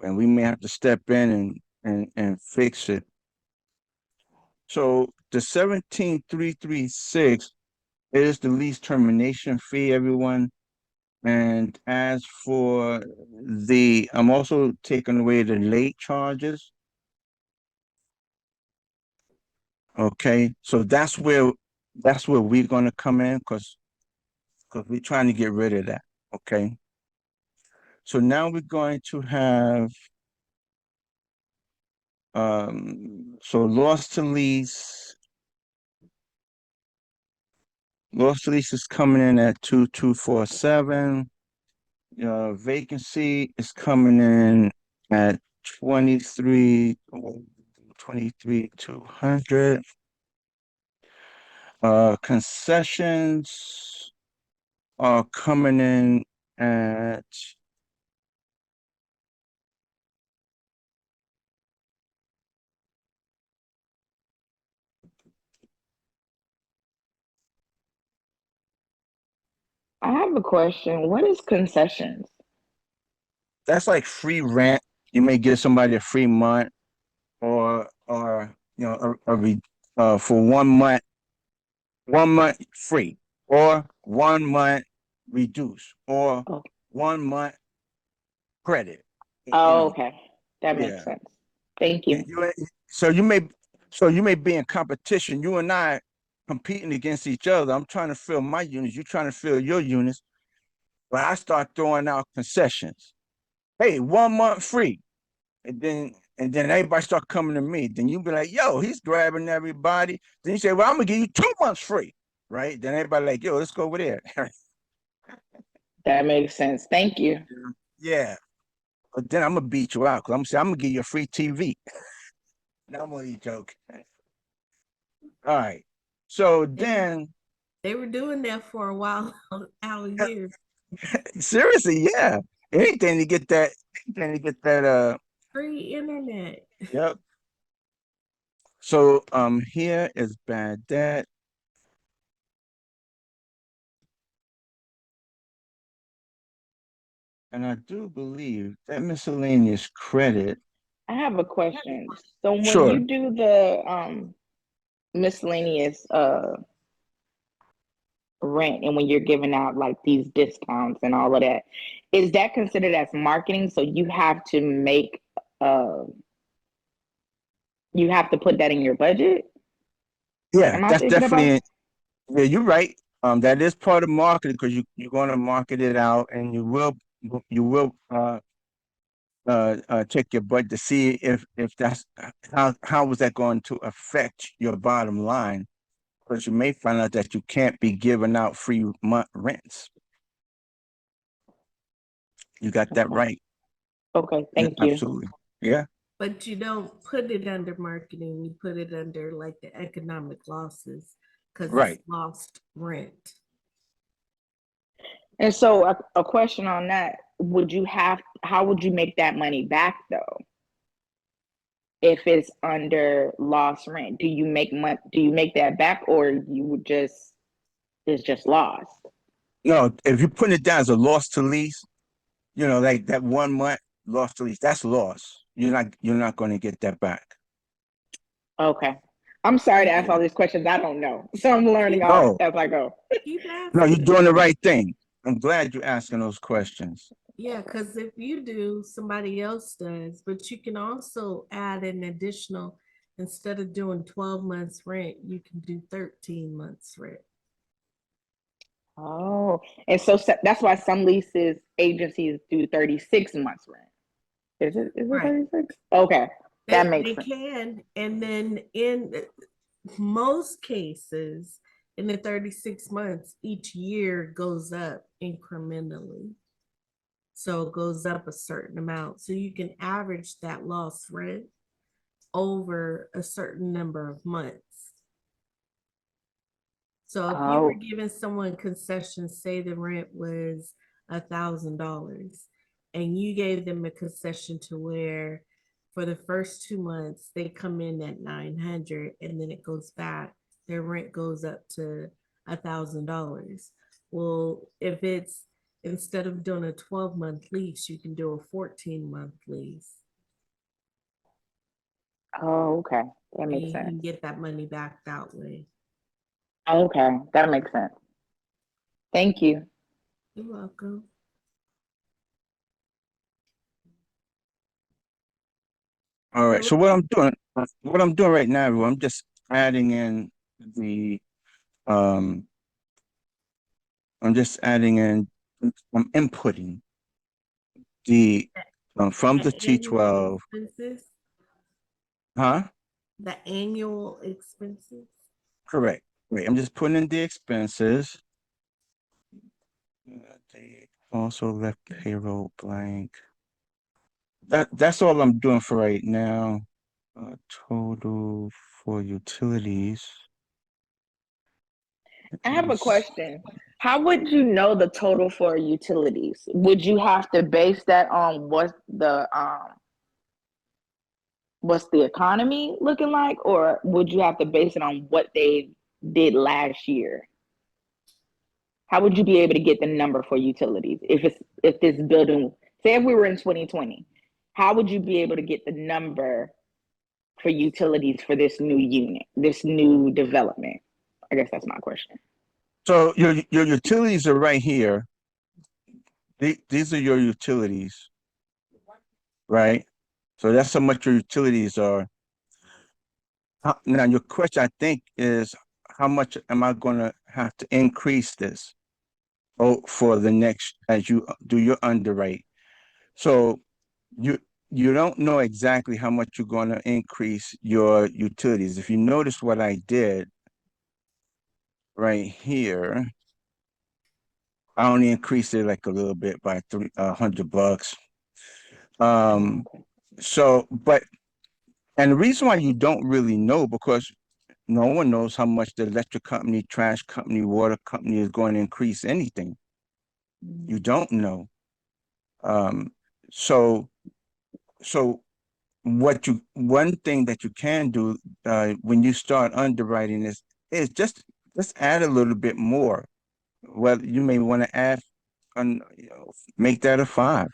And we may have to step in and fix it. So the 17,336 is the lease termination fee, everyone. And as for I'm also taking away the late charges. Okay, so that's where we're gonna come in because we're trying to get rid of that. Okay. So now we're going to have so loss to lease is coming in at 2247. Vacancy is coming in at 23,200. Concessions are coming in at I have a question. What is concessions? that's like free rent. You may give somebody a free month or for 1 month free or 1 month reduce or Oh, 1 month credit. oh, okay. That makes Yeah. sense. Thank You, you. you so you may be in competition. You and I competing against each other. I'm trying to fill my units. You're trying to fill your units. But I start throwing out concessions. Hey, 1 month free. And then everybody start coming to me. Then you be like, yo, he's grabbing everybody. Then you say, well, I'm gonna give you 2 months free. Right? Then everybody like, yo, let's go over there. That makes sense. Thank you. Yeah. But then I'm gonna beat you out because I'm gonna give you a free TV. No, I'm only joking. All right. So then They were doing that for a while out here. seriously, yeah. Anything to get that Free internet. yep. So here is bad debt. And I do believe that miscellaneous credit. I have a question. So when Sure. you do the miscellaneous rent and when you're giving out like these discounts and all of that, is that considered as marketing? So you have to put that in your budget? Yeah, Am I that's thinking about? definitely, yeah, you're right. That is part of marketing because you're going to market it out, and you will check your budget to see if that's how was that going to affect your bottom line, because you may find out that you can't be giving out free month rents. You got that Okay. right. Okay, Yeah, thank you. absolutely. Yeah, But you don't put it under marketing, you put it under like the economic losses because it's right. lost rent. And so a question on that, how would you make that money back though? If it's under lost rent, do you make that back or you would just, it's just lost? No, if you put it down as a loss to lease, like that 1 month loss to lease, that's loss. You're not going to get that back. Okay. I'm sorry to ask Yeah. all these questions. I don't know. So I'm learning Keep, all No, as I go. keep no, you're asking. doing the right thing. I'm glad you're asking those questions. Yeah, because if you do, somebody else does. But you can also add an additional, instead of doing 12 months rent, you can do 13 months rent. Oh, and so that's why some leases agencies do 36 months rent. Is it Right. 36? Okay. That makes They sense. can. And then in most cases, in the 36 months, each year goes up incrementally. So it goes up a certain amount. So you can average that lost rent over a certain number of months. So if you were Oh, giving someone concessions, say the rent was $1,000, and you gave them a concession to where for the first 2 months they come in at 900 and then it goes back, their rent goes up to $1,000. Well, if it's instead of doing a 12-month lease, you can do a 14-month lease oh, okay. That and makes you sense. can get that money back that way. Okay, that makes sense. Thank you. You're welcome. All right. So So what I'm doing right now, everyone, I'm just adding in the um I'm just adding in I'm inputting the from the the annual T12, expenses, huh? the annual expenses. Correct. Wait, I'm just putting in the expenses. They also left payroll blank. That's all I'm doing for right now. Total for utilities I have a is question. How would you know the total for utilities? Would you have to base that on what's the economy looking like, or would you have to base it on what they did last year? How would you be able to get the number for utilities if this building, say if we were in 2020, how would you be able to get the number for utilities for this new unit, this new development? I guess that's my question. so your utilities are right here. These are your utilities, right? So that's how much your utilities are. Now your question, I think, is how much am I going to have to increase this? Oh, for the next as you do your underwrite. So you you don't know exactly how much you're going to increase your utilities. If you notice what I did right here, I only increased it like a little bit by $100. Um, so but and the reason why you don't really know, because no one knows how much the electric company, trash company, water company is going to increase anything. You don't know. Um, so so one thing that you can do when you start underwriting is just add a little bit more. Well, you may want to add make that a 5,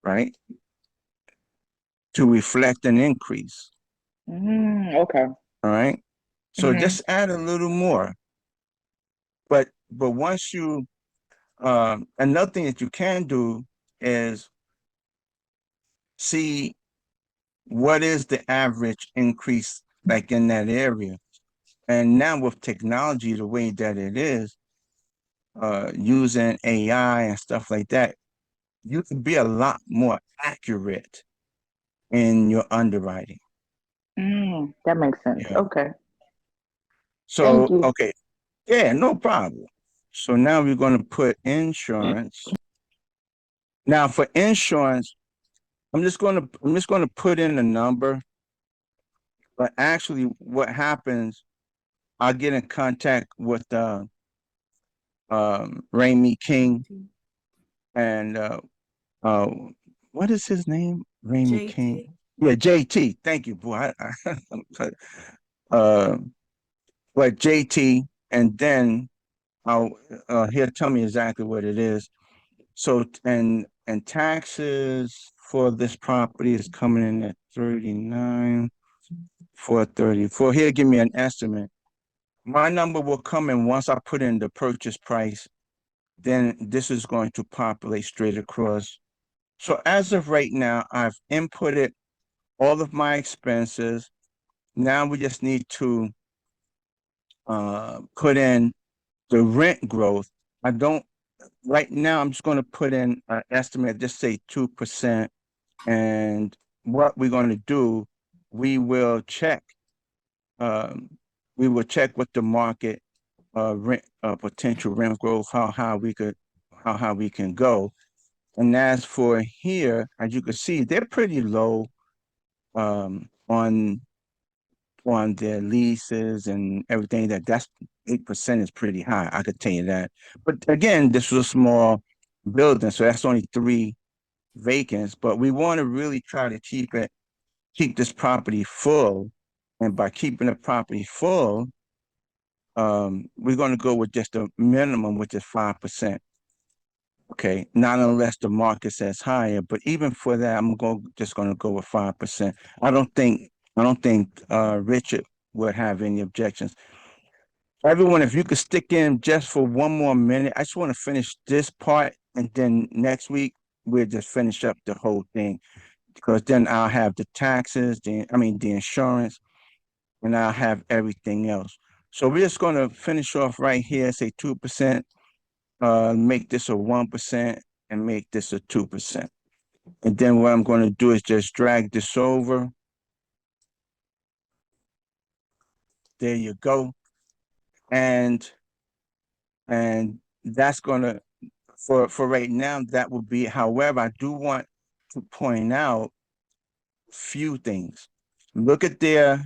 right? To reflect an increase. Okay. All right. So Mm-hmm. just add a little more. But once you another thing that you can do is see what is the average increase like in that area. And now with technology the way that it is, using AI and stuff like that, you can be a lot more accurate in your underwriting. That makes sense. Yeah. Okay. Thank So, you. okay. Yeah, no problem. So now we're going to put insurance. Now for insurance, I'm just going to put in a number, but actually what happens, I'll get in contact with Raimi King and uh what is his name? Raimi King. JT. Yeah, JT. Thank you, boy. Uh, but JT, and then I'll he'll tell me exactly what it is. So and taxes for this property is coming in at 39,434. He'll give me an estimate. My number will come in once I put in the purchase price. Then this is going to populate straight across. So as of right now, I've inputted all of my expenses. Now we just need to put in the rent growth. I don't right now. I'm just going to put in an estimate, just say 2%. And what we're going to do, we will check. Um, we will check with the market rent potential rent growth, how high we can go. And as for here, as you can see, they're pretty low on their leases and everything. That's 8% is pretty high. I could tell you that. But again, this was a small building, so that's only 3 vacants. But we want to really try to keep this property full. And by keeping the property full, we're going to go with just a minimum, which is 5%. Okay, not unless the market says higher, but even for that, just going to go with 5%. I don't think Richard would have any objections. Everyone, if you could stick in just for one more minute, I just want to finish this part, and then next week we'll just finish up the whole thing, because then I'll have the taxes, the insurance, and I'll have everything else. So we're just going to finish off right here, say 2%, make this a 1%, and make this a 2%. And then what I'm going to do is just drag this over. There you go. And that's going to, for right now, that will be. However, I do want to point out a few things. Look at their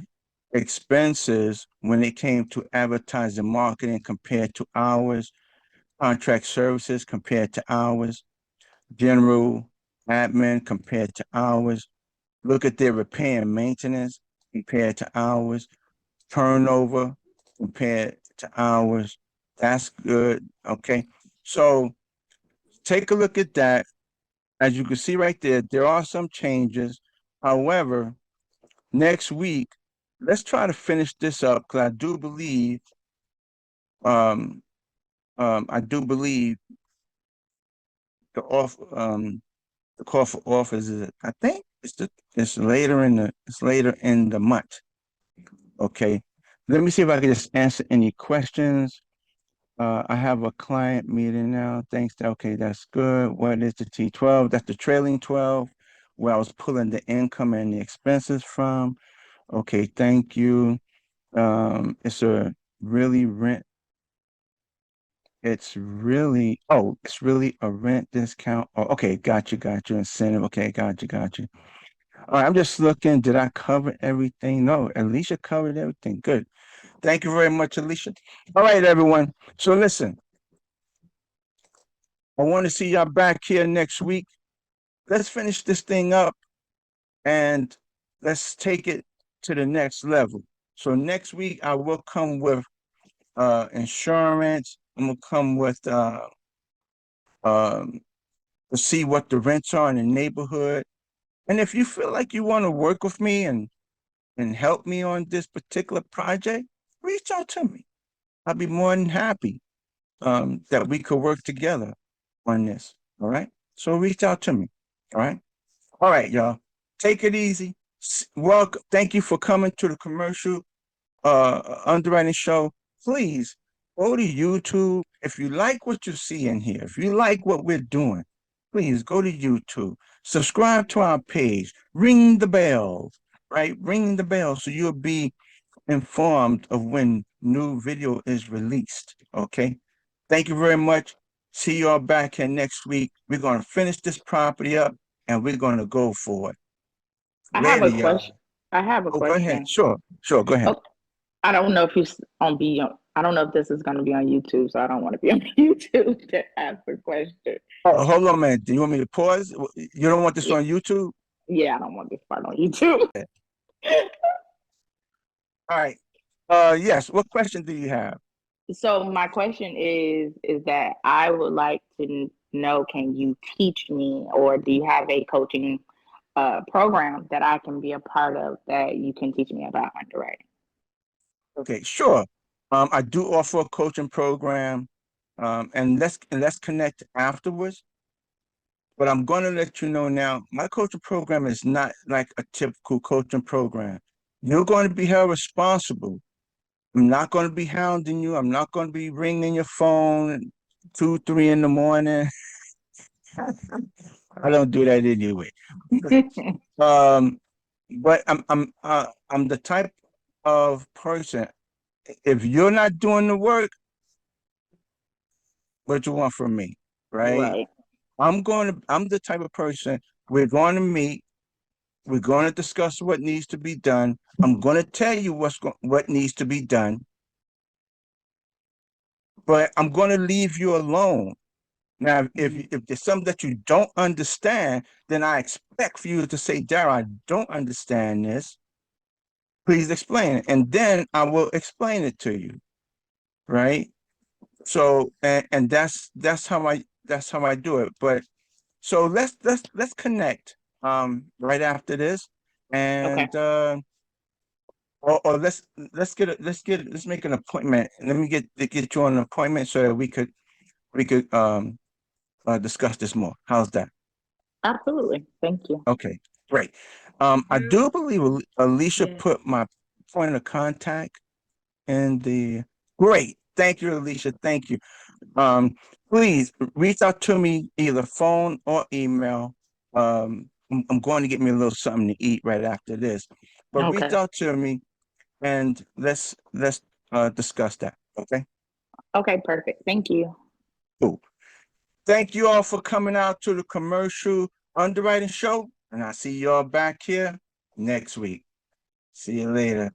expenses when it came to advertising marketing compared to ours, contract services compared to ours, general admin compared to ours. Look at their repair and maintenance compared to ours, turnover compared to ours. That's good. Okay. So take a look at that. As you can see right there are some changes. However, next week, let's try to finish this up, because um, I do believe the off the call for offers is, I think it's later in the month. Okay. Let me see if I can just answer any questions. I have a client meeting now. Thanks. Okay, that's good. What is the T12? That's the trailing 12, where I was pulling the income and the expenses from. Okay, thank you. It's a really rent. It's really a rent discount. Oh, okay, got you. Incentive. Okay, got you. All right, I'm just looking. Did I cover everything? No, Alicia covered everything. Good. Thank you very much, Alicia. All right, everyone. So listen, I want to see y'all back here next week. Let's finish this thing up and let's take it to the next level. So next week I will come with insurance. I'm gonna come with um to see what the rents are in the neighborhood. And if you feel like you want to work with me and help me on this particular project, reach out to me. I'll be more than happy that we could work together on this. All right. So reach out to me. All right. All right, y'all. Take it easy. Welcome. Thank you for coming to the commercial. underwriting show, please go to YouTube. If you like what you see in here, if you like what we're doing, please go to YouTube, subscribe to our page, ring the bell, right? Ring the bell so you'll be informed of when new video is released. Okay. Thank you very much. See y'all back here next week. We're going to finish this property up and we're going to go for it. I have Later, a y'all. question. I have a Oh, go ahead. question. Sure. Go ahead. Oh, I don't know if you on be on. I don't know if this is going to be on YouTube, so I don't want to be on YouTube to ask a question. Oh, hold on, man. Do you want me to pause? You don't want this Yeah, on YouTube? yeah, I don't want this part on YouTube. All right. Yes. What question do you have? So my question is that I would like to know, can you teach me, or do you have a coaching program that I can be a part of that you can teach me about underwriting? Okay, sure. I do offer a coaching program, and let's connect afterwards. But I'm going to let you know now, my coaching program is not like a typical coaching program. You're going to be held responsible. I'm not going to be hounding you. I'm not going to be ringing your phone 2, 3 in the morning. I don't do that anyway. Um, but I'm the type of person. If you're not doing the work, what you want from me, right? Right. I'm the type of person, we're going to meet, we're going to discuss what needs to be done. I'm going to tell you what needs to be done, but I'm going to leave you alone. Now, if there's something that you don't understand, then I expect for you to say, Darryl, I don't understand this. Please explain it. And then I will explain it to you. Right. So and that's how I do it. But so let's connect right after this. Okay. And or let's make an appointment. Let me get you on an appointment so that we could discuss this more. How's that? Absolutely. Thank you. Okay, great. I Drew, do believe Alicia yeah. put my point of contact in the great. Thank you, Alicia. Thank you. Please reach out to me either phone or email. I'm going to get me a little something to eat right after this, but reach Okay. out to me and let's discuss that. Okay. Okay, perfect. Thank you. Cool. Thank you all for coming out to the commercial underwriting show, and I'll see y'all back here next week. See you later.